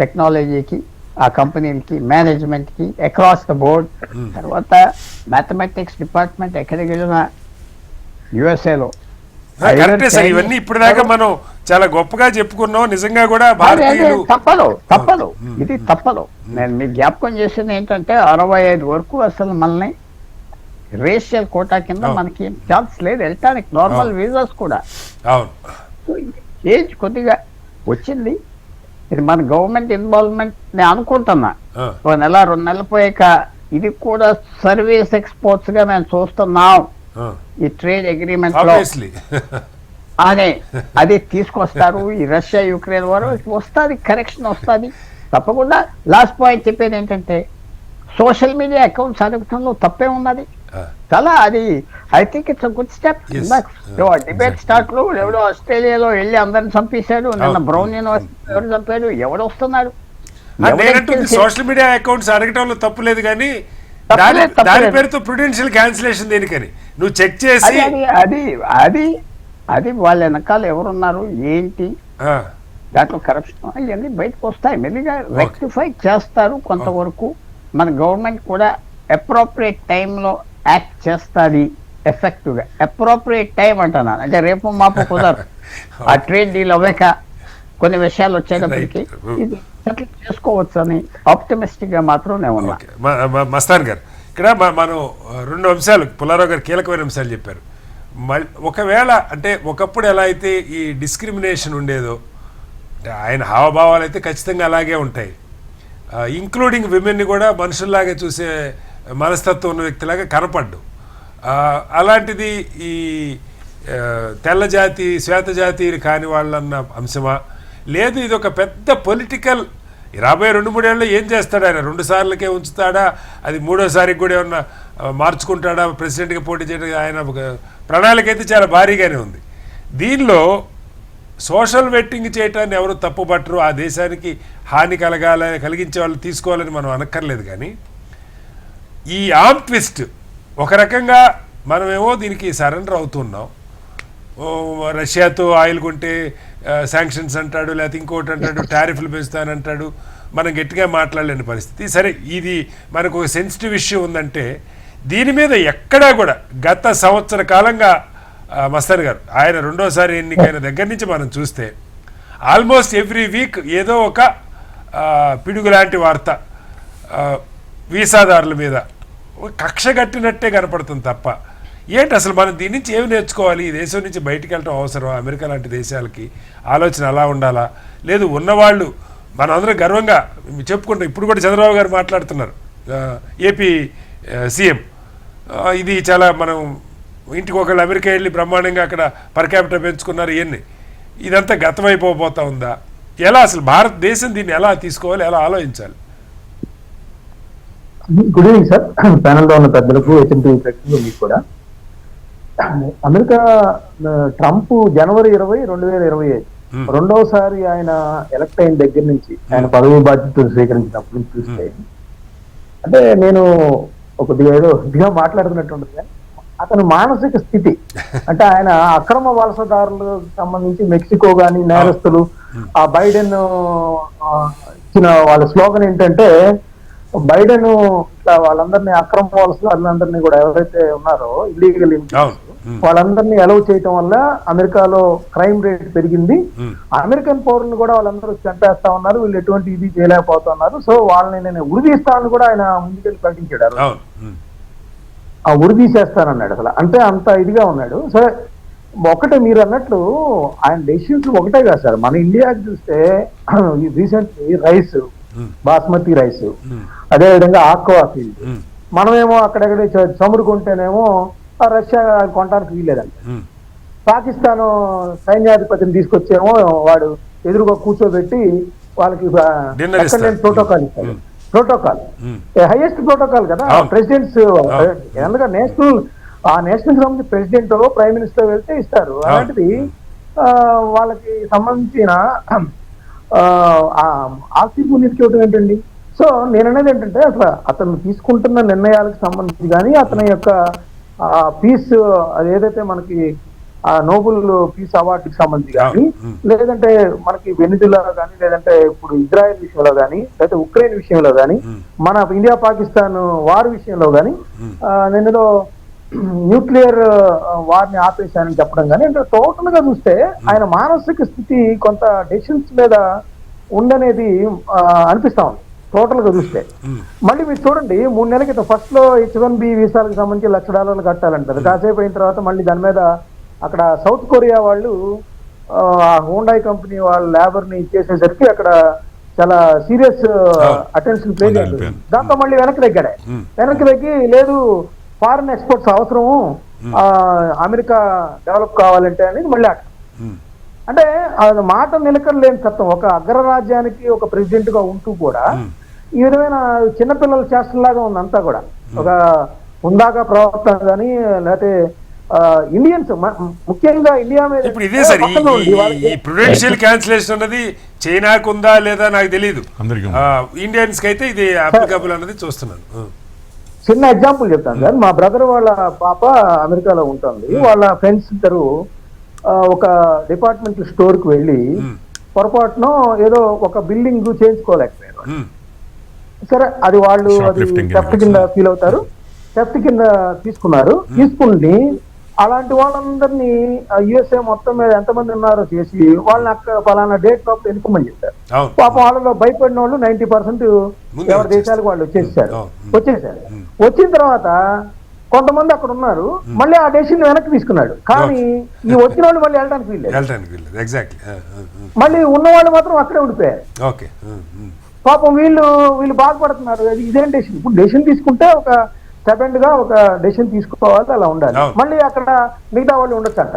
S4: టెక్నాలజీకి, ఆ కంపెనీలకి, మేనేజ్మెంట్కి అక్రాస్ ద బోర్డ్. తర్వాత మ్యాథమెటిక్స్ డిపార్ట్మెంట్ ఎక్కడికి వెళ్ళినా యుఎస్ఏలో
S1: ఇవన్నీ ఇప్పటిదాకా మనం చాలా గొప్పగా చెప్పుకున్నాం. నిజంగా కూడా భారతీయులు
S4: తప్పదు, ఇది తప్పదు. నేను మీకు జ్ఞాపకం చేసింది ఏంటంటే 65 వరకు అసలు మనల్ని రేషియల్ కోటా కింద మనకి ఛాన్స్ లేదు వెళ్ళటానికి, నార్మల్ వీసాస్ కూడా. ఏజ్ కొద్దిగా వచ్చింది. ఇది మన గవర్నమెంట్ ఇన్వాల్వ్మెంట్ నేను అనుకుంటున్నా. 1 నెల 2 నెలలు పోయాక ఇది కూడా సర్వీస్ ఎక్స్పోర్ట్స్ గా మేము చూస్తున్నాం. ఈ ట్రేడ్ అగ్రిమెంట్ లో అది తీసుకొస్తారు. ఈ రష్యా యుక్రెయిన్ వారు వస్తుంది, కరెక్షన్ వస్తుంది తప్పకుండా. లాస్ట్ పాయింట్ చెప్పేది ఏంటంటే సోషల్ మీడియా అకౌంట్స్ అడగటంలో తప్పే ఉన్నది చాలా. అది I think it's a good step. Debate start లో ఎవడో ఆస్ట్రేలియాలో వెళ్ళి అందరిని చంపేశాడు, నిన్న బ్రౌన్ యూనివర్సిటీ ఎవరు చంపాడు, ఎవడు వస్తున్నాడు.
S1: సోషల్ మీడియా అకౌంట్స్ అడగటంలో తప్పు లేదు, కానీ దాని పేరుతో ప్రుడెన్షియల్ క్యాన్సిలేషన్ దేనికని నువ్వు చెక్ చేసి
S4: అది వాళ్ళ వెనకాల ఎవరున్నారు ఏంటి, దాంట్లో కరప్షన్ ఇవన్నీ బయటకు వస్తాయి. మెల్లిగా రెక్టిఫై చేస్తారు కొంతవరకు. మన గవర్నమెంట్ కూడా అప్రోప్రియేట్ టైంలో యాక్ట్ చేస్తుంది ఎఫెక్టివ్ గా. అప్రోప్రియేట్ టైం అంటున్నాను అంటే రేపు మాపు కుదరదు. ఆ ట్రేడ్ డీల్ అవ్వక కొన్ని విషయాలు వచ్చేటప్పటికి
S1: Right.
S4: ఇది సెటిల్ చేసుకోవచ్చు అని ఆప్టిమిస్టిక్ గా మాత్రం నేను ఉన్నా.
S1: ఓకే మస్తాన్ గారు, ఇక్కడ మనం రెండు అంశాలు పుల్లారావు గారు కీలకమైన అంశాలు చెప్పారు. ఒకవేళ అంటే ఒకప్పుడు ఎలా అయితే ఈ డిస్క్రిమినేషన్ ఉండేదో, అంటే ఆయన హావభావాలు అయితే ఖచ్చితంగా అలాగే ఉంటాయి, ఇంక్లూడింగ్ విమెన్ని కూడా మనుషుల్లాగా చూసే మనస్తత్వం ఉన్న వ్యక్తిలాగా కనపడ్డు. అలాంటిది ఈ తెల్ల జాతి శ్వేత జాతీయులు కాని వాళ్ళన్న అంశమా, లేదు ఇది ఒక పెద్ద పొలిటికల్ రాబోయే 2-3 ఏళ్ళలో ఏం చేస్తాడు ఆయన, 2 సార్లకే ఉంచుతాడా, అది 3వసారికి కూడా ఏమన్నా మార్చుకుంటాడా, ప్రెసిడెంట్గా పోటీ చేయడానికి ఆయన ఒక ప్రణాళిక అయితే చాలా భారీగానే ఉంది. దీనిలో సోషల్ వెట్టింగ్ చేయటాన్ని ఎవరు తప్పుపట్టరు, ఆ దేశానికి హాని కలిగించే వాళ్ళు తీసుకోవాలని మనం అనక్కర్లేదు. కానీ ఈ ఆర్మ్ ట్విస్ట్ ఒక రకంగా మనమేమో దీనికి సరెండర్ అవుతున్నాం, రష్యాతో ఆయిల్ కొంటే శాంక్షన్స్ అంటాడు, లేకపోతే ఇంకోటి అంటాడు, టారిఫ్లు పెంచుతానంటాడు, మనం గట్టిగా మాట్లాడలేని పరిస్థితి. సరే, ఇది మనకు ఒక సెన్సిటివ్ ఇష్యూ ఉందంటే దీని మీద ఎక్కడా కూడా గత సంవత్సర కాలంగా మస్తాన్ గారు ఆయన 2వసారి ఎన్నికైన దగ్గర నుంచి మనం చూస్తే ఆల్మోస్ట్ ఎవ్రీ వీక్ ఏదో ఒక పిడుగు లాంటి వార్త వీసాదారుల మీద కక్ష కట్టినట్టే కనపడుతుంది తప్ప ఏంటి అసలు మనం దీని నుంచి ఏమి నేర్చుకోవాలి, ఈ దేశం నుంచి బయటికి వెళ్ళటం అవసరం, అమెరికా లాంటి దేశాలకి ఆలోచన అలా ఉండాలా, లేదు ఉన్నవాళ్ళు మనం అందరం గర్వంగా చెప్పుకుంటాం. ఇప్పుడు కూడా చంద్రబాబు గారు మాట్లాడుతున్నారు, ఏపీ సీఎం, ఇది చాలా మనం ఇంటికి ఒకళ్ళు అమెరికా వెళ్ళి బ్రహ్మాండంగా అక్కడ పర్ క్యాపిటల్ పెంచుకున్నారు, ఇవన్నీ ఇదంతా గతమైపోతా ఉందా, ఎలా అసలు భారతదేశం దీన్ని ఎలా తీసుకోవాలి, ఎలా ఆలోచించాలి?
S5: గుడ్ ఈవినింగ్ సార్, ప్యానెల్లో ఉన్న పెద్దలకు HMTV ప్రేక్షకులకు మీకు కూడా. అమెరికా ట్రంప్ జనవరి 20, 2025 2వసారి ఆయన ఎలక్ట్ అయిన దగ్గర నుంచి ఆయన పదవి బాధ్యతలు స్వీకరించినప్పటి నుంచి చూస్తే, అంటే నేను కొద్దిగా ఏదో ఇదిగా మాట్లాడుతున్నట్టుండదు కానీ అతని మానసిక స్థితి అంటే ఆయన అక్రమ వలసదారులకు సంబంధించి మెక్సికో గాని నేరస్తులు, ఆ బైడెన్ ఇచ్చిన వాళ్ళ స్లోగన్ ఏంటంటే బైడెన్ ఇట్లా వాళ్ళందరినీ అక్రమ వలసదారులందరినీ కూడా ఎవరైతే ఉన్నారో ఇల్లీగల్ వాళ్ళందరినీ అలౌ చేయటం వల్ల అమెరికాలో క్రైమ్ రేట్ పెరిగింది, అమెరికన్ పౌరులను కూడా వాళ్ళందరూ చంపేస్తా ఉన్నారు, వీళ్ళు ఎటువంటి ఇది చేయలేకపోతున్నారు, సో వాళ్ళని నేను ఉరిదీస్తానని కూడా ఆయన ముందుకెళ్ళి ప్రకటించాడు. ఆ ఉరిదీసేస్తానన్నాడు అసలు, అంటే అంత ఇదిగా ఉన్నాడు. సరే, ఒకటే మీరు అన్నట్లు ఆయన డెసిషన్స్ ఒకటే కాదు సార్. మన ఇండియాకి చూస్తే రీసెంట్లీ రైస్, బాస్మతి రైస్, అదే విధంగా ఆక్వా ఫీల్డ్, మనమేమో అక్కడెక్కడ చమురుకుంటేనేమో రష్యా కొనడానికి వీల్లేదంట. పాకిస్తాన్ సైన్యాధిపతిని తీసుకొచ్చేమో వాడు ఎదురుగా కూర్చోబెట్టి వాళ్ళకి ప్రోటోకాల్ ఇస్తాడు. ప్రోటోకాల్ హైయెస్ట్ ప్రోటోకాల్ కదా, ప్రెసిడెంట్స్ ఎందుకంటే నేషనల్ సంబంధించి ప్రెసిడెంట్ ప్రైమ్ మినిస్టర్ వెళ్తే ఇస్తారు. అలాంటిది వాళ్ళకి సంబంధించిన ఆస్తి పునీతికి ఇవ్వడం ఏంటండి? సో నేను అనేది ఏంటంటే అసలు అతను తీసుకుంటున్న నిర్ణయాలకు సంబంధించి కానీ అతని యొక్క పీస్ అది ఏదైతే మనకి నోబెల్ పీస్ అవార్డుకి సంబంధించి కానీ, లేదంటే మనకి వెనిజులా కానీ, లేదంటే ఇప్పుడు ఇజ్రాయెల్ విషయంలో కానీ, లేకపోతే ఉక్రెయిన్ విషయంలో కానీ, మన ఇండియా పాకిస్తాన్ వార్ విషయంలో కానీ, నేను న్యూక్లియర్ వార్ని ఆపేశానని చెప్పడం కానీ, అంటే టోటల్ గా చూస్తే ఆయన మానసిక స్థితి కొంత డెసిషన్స్ మీద ఉండనేది అనిపిస్తా ఉంది టోటల్ గా చూస్తే. మళ్ళీ మీరు చూడండి, 3 నెలల క్రితం ఫస్ట్ లో H1B వీసాలకు సంబంధించి $1,00,000 కట్టాలంటారు. కాసేపు అయిన తర్వాత మళ్ళీ దాని మీద అక్కడ సౌత్ కొరియా వాళ్ళు హోండాయ్ కంపెనీ వాళ్ళ లేబర్ ని ఇచ్చేసేసరికి అక్కడ చాలా సీరియస్ అటెన్షన్ ప్లే చేస్తుంది. దాంతో మళ్ళీ వెనక్కి తగ్గి లేదు ఫారిన్ ఎక్స్పోర్ట్స్ అవసరము, అమెరికా డెవలప్ కావాలంటే అనేది మళ్ళీ అక్కడ. అంటే అది మాట నిలకడలేని తత్వం. ఒక అగ్రరాజ్యానికి ఒక ప్రెసిడెంట్ గా ఉంటూ కూడా ఈ విధమైన చిన్నపిల్లల చేష్టలాగా ఉంది అంతా కూడా. ఒక హుందాగా ప్రవర్తన కానీ, లేకపోతే ఇండియన్స్ ముఖ్యంగా ఇండియా మీద
S1: ఇప్పుడు ఇదే సార్ ఈ ప్రుడెన్షియల్ క్యాన్సిలేషన్ అన్నది చైనాకు ఉందా లేదా నాకు తెలియదు, ఇండియన్స్ కి అయితే ఇది అప్లికబుల్ అన్నది చూస్తున్నాను.
S5: చిన్న ఎగ్జాంపుల్ చెప్తాను సార్. మా బ్రదర్ వాళ్ళ పాప అమెరికాలో ఉంటుంది. వాళ్ళ ఫ్రెండ్స్ ఇద్దరు ఒక డిపార్ట్మెంటల్ స్టోర్ కి వెళ్ళి పొరపాటున ఏదో ఒక బిల్డింగ్ చేయించుకోలేకపోయారు. సరే, అది వాళ్ళు అది థెఫ్ట్ కింద ఫీల్ అవుతారు, థెఫ్ట్ కింద తీసుకున్నారు. తీసుకుని అలాంటి వాళ్ళందరినీ యుఎస్ఏ మొత్తం మీద ఎంతమంది ఉన్నారో చేసి వాళ్ళని అక్కడ ఫలానా డేట్ లోపల ఎన్నుకోమని చెప్పారు.
S1: అవును.
S5: పాపం వాళ్ళలో భయపడిన వాళ్ళు 90%
S1: ముందే
S5: ఎవరి దేశాలకు వాళ్ళు వచ్చేసారు.
S1: అవును.
S5: వచ్చిన తర్వాత కొంతమంది అక్కడ ఉన్నారు, మళ్ళీ ఆ డెసిషన్ వెనక్కి తీసుకున్నాడు. కానీ ఈ వచ్చిన వాళ్ళు మళ్ళీ వెళ్ళడానికి వీల్లేదు.
S1: ఎగ్జాక్ట్లీ.
S5: మళ్ళీ ఉన్న వాళ్ళు మాత్రం అక్కడే ఉండిపోయారు.
S1: ఓకే.
S5: పాపం వీళ్ళు బాధపడుతున్నారు. ఇదేం డెసిషన్? ఇప్పుడు డెసిషన్ తీసుకుంటే ఒక స్టెపెండ్ గా ఒక డెసిషన్ తీసుకోవాలి, అలా ఉండాలి. మళ్ళీ అక్కడ మిగతా వాళ్ళు ఉండొచ్చు అంట.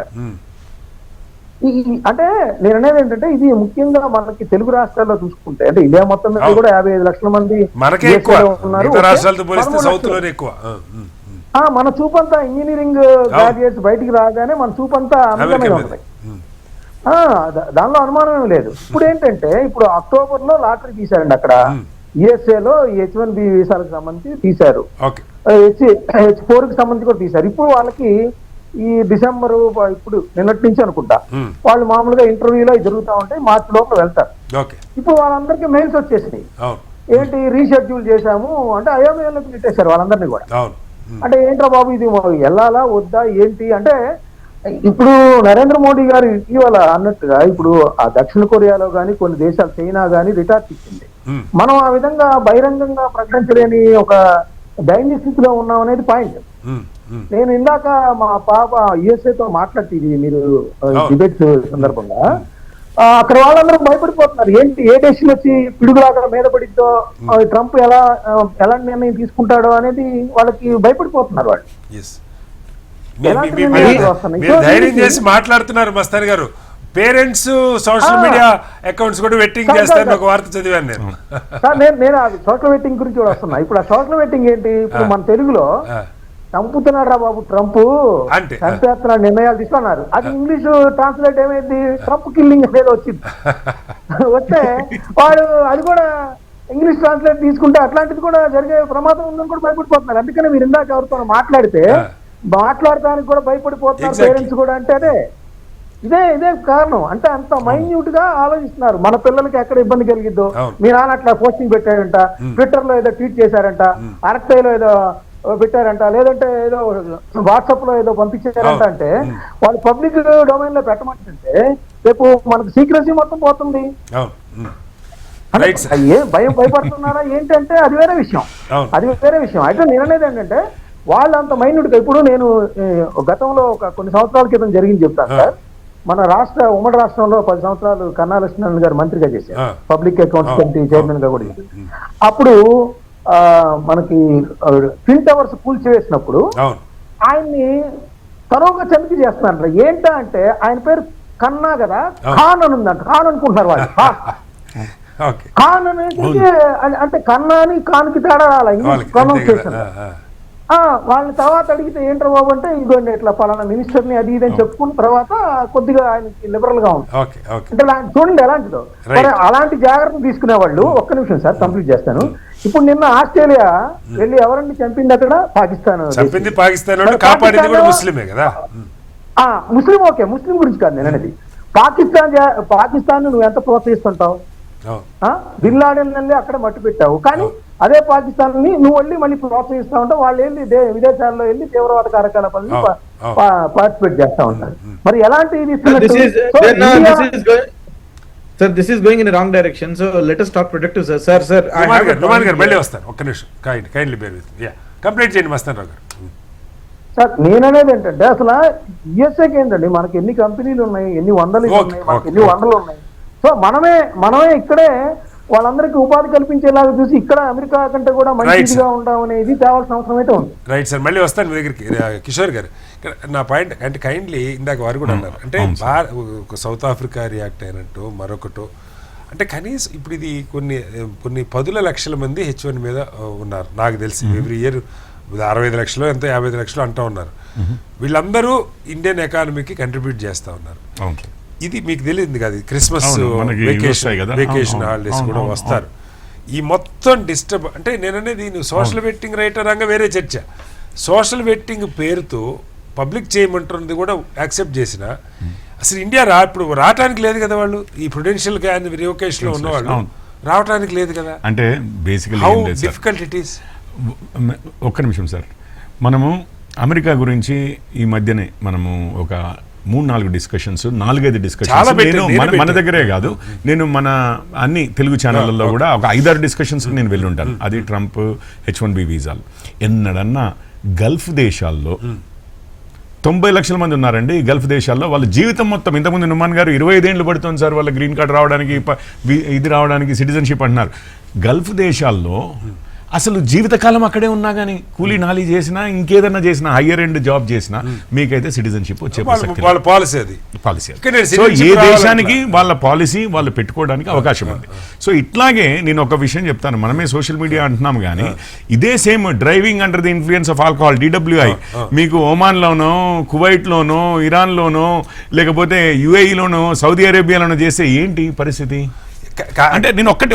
S5: అంటే నేను అనేది ఏంటంటే ఇది ముఖ్యంగా మనకి తెలుగు రాష్ట్రాల్లో చూసుకుంటే, అంటే ఇండియా మొత్తం మీద కూడా 55 లక్షల మంది ఉన్నారు. మన చూపంతా ఇంజనీరింగ్ గ్రాడ్యుయేట్స్ బయటికి రాగానే మన చూపంతా అమెరికా మీద ఉంటుంది. దానిలో అనుమానం లేదు. ఇప్పుడు ఏంటంటే ఇప్పుడు అక్టోబర్ లో లాటరీ తీశారండి అక్కడ యుఎస్ఏలో H1B వీసాలకు సంబంధించి తీశారు, H4 కి సంబంధించి కూడా తీశారు. ఇప్పుడు వాళ్ళకి ఈ డిసెంబర్ ఇప్పుడు నిన్నటి నుంచి అనుకుంటా వాళ్ళు మామూలుగా ఇంటర్వ్యూలో జరుగుతూ ఉంటాయి, మార్చి లోపల వెళ్తారు. ఇప్పుడు వాళ్ళందరికీ మెయిల్స్ వచ్చేసినాయి, ఏంటి రీషెడ్యూల్ చేశాము అంటే అయోమయంలోకి పెట్టేశారు వాళ్ళందరినీ కూడా. అంటే ఏంట్రా బాబు ఇది వెళ్ళాలా వద్దా ఏంటి అంటే, ఇప్పుడు నరేంద్ర మోడీ గారు ఇటీవల అన్నట్టుగా ఇప్పుడు ఆ దక్షిణ కొరియాలో గానీ కొన్ని దేశాలు చైనా గానీ రిటార్ట్ ఇచ్చింది. మనం ఆ విధంగా బహిరంగంగా ప్రకటించలేని ఒక దైన్య స్థితిలో ఉన్నాం అనేది పాయింట్. నేను ఇందాక మా పాప యుఎస్ఏతో మాట్లాడుతుంది మీరు డిబేట్స్ సందర్భంగా, అక్కడ వాళ్ళందరూ భయపడిపోతున్నారు. ఏంటి ఏ డెసిషన్ వచ్చి పిడుగులాగా మీద పడిద్దో, ట్రంప్ ఎలాంటి నిర్ణయం తీసుకుంటాడో అనేది వాళ్ళకి భయపడిపోతున్నారు వాళ్ళు.
S1: ధైర్యం చేసి మాట్లాడుతున్నారు మస్తాన్ గారు. పేరెంట్స్ సోషల్ మీడియా అకౌంట్స్ కూడా వెట్టింగ్ చేస్తారని ఒక వార్త చదివాను నేను.
S5: నేను సోషల్ వెట్టింగ్ గురించి కూడా వస్తున్నా. ఇప్పుడు ఆ సోషల్ వెట్టింగ్ ఏంటి? ఇప్పుడు మన తెలుగులో చంపుతున్నాడు రా బాబు ట్రంప్, చంపేస్తున్నాడు నిర్ణయాలు తీసుకున్నారు. అది ఇంగ్లీష్ ట్రాన్స్లేట్ ఏమైంది? ట్రంప్ కిల్లింగ్ అనేది వచ్చింది. వస్తే వాడు అది కూడా ఇంగ్లీష్ ట్రాన్స్లేట్ తీసుకుంటే అట్లాంటిది కూడా జరిగే ప్రమాదం ఉందని కూడా భయపడిపోతున్నారు. అందుకనే మీరు ఇందాక ఎవరితో మాట్లాడటానికి కూడా భయపడిపోతున్నారు పేరెంట్స్ కూడా. అంటే అదే ఇదే కారణం. అంటే అంత మైన్యూట్ గా ఆలోచిస్తున్నారు. మన పిల్లలకి ఎక్కడ ఇబ్బంది కలిగిద్దో, మీ నాన్న అట్లా పోస్టింగ్ పెట్టారంట, ట్విట్టర్ లో ఏదో ట్వీట్ చేశారంట, అరక్తైలో ఏదో పెట్టారంట, లేదంటే ఏదో వాట్సాప్ లో ఏదో పంపించారంట. అంటే వాళ్ళు పబ్లిక్ డొమైన్ లో పెట్టమంటే రేపు మనకు సీక్రెసీ మొత్తం పోతుంది. భయపడుతున్నారా ఏంటంటే అది వేరే విషయం. అయితే నేను అనేది ఏంటంటే వాళ్ళు అంత మైన్యూట్గా, ఇప్పుడు నేను గతంలో కొన్ని సంవత్సరాల క్రితం జరిగింది చెప్తాను సార్. మన ఉమ్మడి రాష్ట్రంలో 10 సంవత్సరాలు కన్నా లక్ష్మణ్ గారు మంత్రిగా చేశారు, పబ్లిక్ అకౌంట్స్ కమిటీ చైర్మన్ గా కూడా చేశారు. అప్పుడు మనకి ట్విన్ టవర్స్ కూల్చివేసినప్పుడు ఆయన్ని తరువుగా చంపి చేస్తున్నారు. ఏంటా అంటే ఆయన పేరు కన్నా కదా, ఖాన్ అని ఉందంట. ఖాన్ అనుకుంటున్నారు వాళ్ళు. ఖాన్ అనేది అంటే కన్నా అని ఖాన్ కి తేడా రాలా ఇంగ్లీష్ ప్రొనౌన్సియేషన్. వాళ్ళని తర్వాత అడిగితే ఏంట్రా బాబు అంటే ఇదిగోండి ఇట్లా పలానా మినిస్టర్ ని అది ఇదని చెప్పుకున్న తర్వాత కొద్దిగా ఆయనకి లిబరల్ గా ఉంది. అంటే చూడండి ఎలాంటిదో. మరి అలాంటి జాగ్రత్తలు తీసుకునే వాళ్ళు. ఒక్క నిమిషం సార్ కంప్లీట్ చేస్తాను. ఇప్పుడు నిన్న ఆస్ట్రేలియా వెళ్ళి ఎవరండి చంపింది? అక్కడ పాకిస్తాన్. ముస్లిం. ఓకే, ముస్లిం గురించి కాదు నేను అనేది. పాకిస్తాన్ నువ్వు ఎంత ప్రోత్సహిస్తుంటావు? బిన్ లాడెన్ వెళ్ళి అక్కడ మట్టు పెట్టావు, కానీ అదే పాకిస్తాన్ ని నువ్వు వెళ్ళి మళ్ళీ ప్రోత్సహిస్తా ఉంటావు. వాళ్ళు వెళ్ళి విదేశాల్లో వెళ్ళి తీవ్రవాద కార్యకలాపాలను పార్టిసిపేట్ చేస్తా ఉంటారు. మరి ఎలాంటి
S3: Sir, this is going in a wrong direction. So let us talk productive, sir. Sir, I have a
S1: point here. మళ్ళీ వస్తాను. ఒక్క నిమిషం. Kindly bear with me. Complete చేయండి మస్తాన్ రావు గారు.
S5: సార్ నేననేది ఏంటంటే అసలు యుఎస్ఏకి ఏంటండి మనకి ఎన్ని కంపెనీలు ఉన్నాయి, ఎన్ని వందలు ఉన్నాయి, మనకి ఎన్ని వందలు ఉన్నాయి. సో మనమే ఇక్కడే వాళ్ళందరికీ ఉపాధి కల్పించేలాగా చూసి ఇక్కడ అమెరికా కంటే కూడా మంచిగా ఉండడం అనేది తేవాల్సిన అవసరం అయితే ఉంది.
S1: రైట్ సార్, మళ్ళీ వస్తాను మీ దగ్గరికి. కిషోర్ గారు, నా పాయింట్ అంటే కైండ్లీ ఇందాక వారు కూడా అన్నారు, అంటే సౌత్ ఆఫ్రికా రియాక్ట్ అయినట్టు మరొకటో, అంటే కనీసం ఇప్పుడు ఇది కొన్ని 10 లక్షల మంది H1 మీద ఉన్నారు నాకు తెలిసి. ఎవ్రీ ఇయర్ 65 లక్షలు ఎంతో 55 లక్షలు అంటూ ఉన్నారు. వీళ్ళందరూ ఇండియన్ ఎకానమీకి కంట్రిబ్యూట్ చేస్తూ ఉన్నారు. ఇది మీకు తెలియదు కదా, క్రిస్మస్ వెకేషన్ హాలిడేస్ కూడా వస్తారు. ఈ మొత్తం డిస్టర్బ్ అంటే నేననేది నువ్వు సోషల్ వెట్టింగ్ రైట్ రంగా వేరే చర్చ. సోషల్ వెట్టింగ్ పేరుతో పబ్లిక్ చేయమంటున్నది కూడా యాక్సెప్ట్ చేసిన అసలు ఇండియా ఇప్పుడు రావటానికి లేదు కదా. వాళ్ళు ఈ ప్రుడెన్షియల్ రివొకేషన్ లో ఉన్నవాళ్ళు రావటానికి లేదు కదా.
S2: అంటే basically
S1: how difficult it is.
S2: ఒక్క నిమిషం సార్, మనము అమెరికా గురించి ఈ మధ్యనే మనము ఒక 3-4 డిస్కషన్స్ 4-5
S1: చాలా
S2: డిస్కషన్స్
S1: పెట్టాను,
S2: నేను
S1: నేనే
S2: మన దగ్గరే కాదు, నేను మన అన్ని తెలుగు ఛానళ్ళల్లో కూడా ఒక 5-6 డిస్కషన్స్ నేను వెళ్ళి ఉంటాను. అది ట్రంప్ H1B వీసాలు. ఎన్నడన్నా గల్ఫ్ దేశాల్లో 90 లక్షల మంది ఉన్నారండి ఈ గల్ఫ్ దేశాల్లో. వాళ్ళ జీవితం మొత్తం, ఇంతకుముందు నుమాన్ గారు 25 ఏళ్ళు పడుతుంది సార్ వాళ్ళ గ్రీన్ కార్డ్ రావడానికి, ఇది రావడానికి, సిటిజన్షిప్ అంటున్నారు. గల్ఫ్ దేశాల్లో అసలు జీవితకాలం అక్కడే ఉన్నా కానీ కూలీ నాలి చేసినా ఇంకేదన్నా చేసినా హయ్యర్ ఎండ్ జాబ్ చేసినా మీకైతే సిటిజన్షిప్ వచ్చే
S1: వాళ్ళ పాలసీ అది.
S2: పాలసీ.
S1: ఇక్కడ నేను
S2: సో ఏ
S1: citizenship
S2: దేశానికి వాళ్ళ పాలసీ వాళ్ళు పెట్టుకోవడానికి అవకాశం ఉంది. సో ఇట్లాగే నేను ఒక విషయం చెప్తాను, మనమే సోషల్ మీడియా అంటున్నాం కానీ ఇదే same driving under the influence of alcohol DWI మీకు ఒమాన్లోనో, కువైట్లోనో, ఇరాన్లోనో, లేకపోతే UAEలోనో, సౌదీ అరేబియాలోనో చేస్తే ఏంటి పరిస్థితి? అంటే నేను ఒక్కటి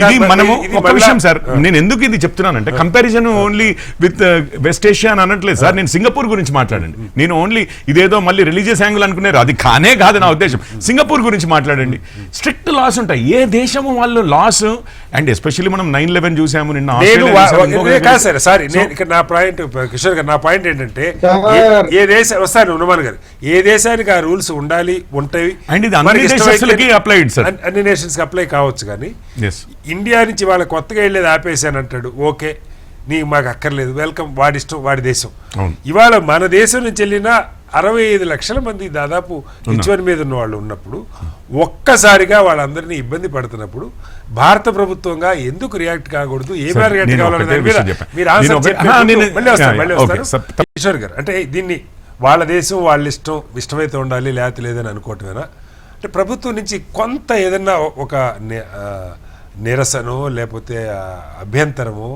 S2: ఇది మనము ఒక విషయం సార్, నేను ఎందుకు ఇది చెప్తున్నానంటే comparison only with west Asia అని అనట్లేదు సార్. నేను సింగపూర్ గురించి మాట్లాడండి. నేను ఓన్లీ ఇదేదో మళ్ళీ రిలీజియస్ యాంగిల్ అనుకున్నారు, అది కానే కాదు నా ఉద్దేశం. సింగపూర్ గురించి మాట్లాడండి. స్ట్రిక్ట్ లాస్ ఉంటాయి ఏ దేశము వాళ్ళు లాస్. అండ్ ఎస్పెషల్లీ మనం 9/11 చూసాము నిన్న.
S1: ఇక్కడ నా పాయింట్ కిషోర్ గారు, నా పాయింట్ ఏంటంటే ఏ దేశం వస్తారు హనుమాన్ గారు, ఏ దేశానికి ఆ రూల్స్ ఉండాలి, ఉంటాయి.
S2: అండ్ ఇది అన్ని దేశాలకి అప్లైడ్ సార్,
S1: అన్ని నేషన్స్ అప్లై కావచ్చు. కానీ ఇండియా నుంచి వాళ్ళ కొత్తగా వెళ్ళేది ఆపేసాను అంటాడు, ఓకే నీకు మాకు అక్కర్లేదు, వెల్కమ్, వాడి ఇష్టం, వాడి దేశం. ఇవాళ మన దేశం నుంచి వెళ్ళిన 65 లక్షల మంది దాదాపు H1 మీద ఉన్న వాళ్ళు ఉన్నప్పుడు ఒక్కసారిగా వాళ్ళందరినీ ఇబ్బంది పడుతున్నప్పుడు భారత ప్రభుత్వంగా ఎందుకు రియాక్ట్ కాకూడదు, ఏ మేర రియాక్ట్ కావాలనేది మీరు ఆన్సర్ కిషోర్ గారు. అంటే దీన్ని వాళ్ళ దేశం వాళ్ళ ఇష్టం, ఇష్టమైతే ఉండాలి లేకపోతే లేదని అనుకోవటమేనా? అంటే ప్రభుత్వం నుంచి కొంత ఏదన్నా ఒక నిరసనో లేకపోతే అభ్యంతరమో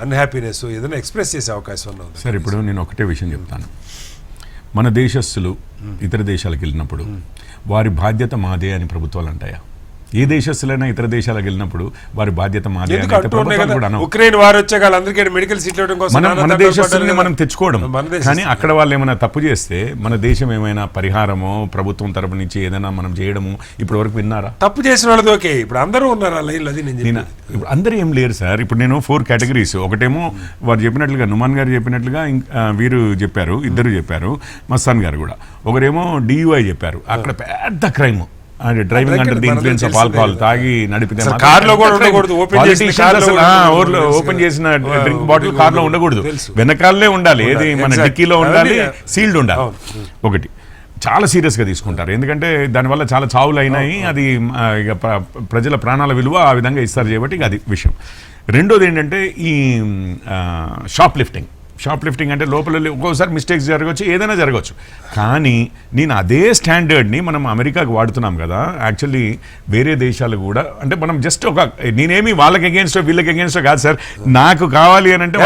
S1: అన్హ్యాపీనెస్ ఏదైనా ఎక్స్ప్రెస్ చేసే అవకాశం ఉంది
S2: సార్? ఇప్పుడు నేను ఒకటే విషయం చెప్తాను, మన దేశస్తులు ఇతర దేశాలకు వెళ్ళినప్పుడు వారి బాధ్యత మాదే అని ప్రభుత్వాలు అంటాయా? ఏ దేశస్తులైనా ఇతర దేశాలకు వెళ్ళినప్పుడు వారి బాధ్యత మాదే అని
S1: ఉక్రెయిన్ వారు వచ్చే అందరికీ మెడికల్ సీట్
S2: మన దేశస్తుల్ని మనం తెచ్చుకోవడం. కానీ అక్కడ వాళ్ళు ఏమైనా తప్పు చేస్తే మన దేశం ఏమైనా పరిహారమో ప్రభుత్వం తరపు నుంచి ఏదైనా మనం చేయడము ఇప్పటి వరకు విన్నారా?
S1: తప్పు చేసిన వాళ్ళది ఓకే, ఇప్పుడు అందరూ ఉన్నారు లైన్లో. అది నేను
S2: ఇప్పుడు అందరూ ఏం లేరు సార్. ఇప్పుడు నేను 4 కేటగిరీస్, ఒకటేమో వారు చెప్పినట్లుగా నుమాన్ గారు చెప్పినట్లుగా వీరు చెప్పారు, ఇద్దరు చెప్పారు, మస్తాన్ గారు కూడా. ఒకరేమో DUI చెప్పారు, అక్కడ పెద్ద crime driving under the influence of alcohol, తాగి నడిపితే ఓపెన్ చేసిన డ్రింక్ బాటిల్ కార్ లో ఉండకూడదు, వెనకాలనే ఉండాలి, ఏది మన డిక్కీలో ఉండాలి, సీల్డ్ ఉండాలి. ఒకటి చాలా సీరియస్గా తీసుకుంటారు, ఎందుకంటే దానివల్ల చాలా చావులు అయినాయి. అది ఇక ప్రజల ప్రాణాల విలువ ఆ విధంగా ఇస్తారు చేయబట్టి అది విషయం. రెండోది ఏంటంటే ఈ షాప్ లిఫ్టింగ్ అంటే లోపల ఒక్కోసారి మిస్టేక్స్ జరగవచ్చు, ఏదైనా జరగవచ్చు. కానీ నేను అదే స్టాండర్డ్ని మనం అమెరికాకు వాడుతున్నాం కదా. యాక్చువల్లీ వేరే దేశాలు కూడా, అంటే మనం జస్ట్ ఒక, నేనేమి వాళ్ళకి అగేన్స్టో వీళ్ళకి అగేన్స్టో కాదు సార్, నాకు కావాలి అని అంటే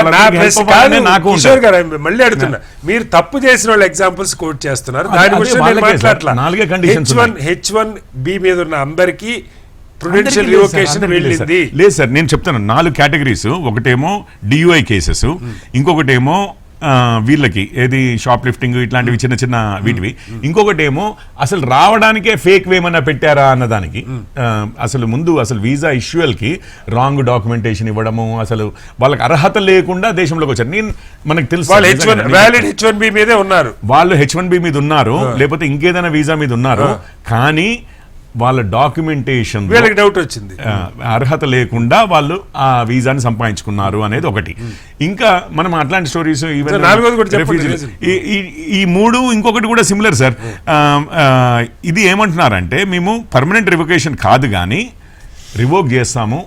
S2: నాకు
S1: మళ్ళీ అడుగుతున్నా, మీరు తప్పు చేసిన వాళ్ళ ఎగ్జాంపుల్స్ కోట్ చేస్తున్నారు. దాని గురించి
S2: 4 కండిషన్స్
S1: H1B మీద ఉన్న అందరికీ ప్రుడెన్షియల్ రివోకేషన్ వెళ్ళింది
S2: లేదు సార్. నేను చెప్తాను 4 కేటగిరీస్. ఒకటేమో DUI కేసెస్, ఇంకొకటేమో వీళ్ళకి ఏది షాప్ లిఫ్టింగ్ ఇట్లాంటివి చిన్న చిన్న వీటివి, ఇంకొకటేమో అసలు రావడానికే ఫేక్ వేమన్నా పెట్టారా అన్నదానికి. అసలు ముందు అసలు వీసా ఇష్యూయల్కి రాంగ్ డాక్యుమెంటేషన్ ఇవ్వడము, అసలు వాళ్ళకి అర్హత లేకుండా దేశంలోకి వచ్చారు. నేను మనకు తెలుసు
S1: H1B మీదే ఉన్నారు,
S2: వాళ్ళు H1B మీద ఉన్నారు, లేకపోతే ఇంకేదైనా వీసా మీద ఉన్నారు, కానీ వాళ్ళ డాక్యుమెంటేషన్
S1: డౌట్ వచ్చింది,
S2: అర్హత లేకుండా వాళ్ళు ఆ వీసాని సంపాదించుకున్నారు అనేది ఒకటి. ఇంకా మనం అట్లాంటి స్టోరీస్ ఈవెన్ ఈ 3 ఇంకొకటి కూడా సిమిలర్ సార్. ఇది ఏమంటున్నారంటే మేము పర్మనెంట్ రివోకేషన్ కాదు కానీ రివోక్ చేస్తాము,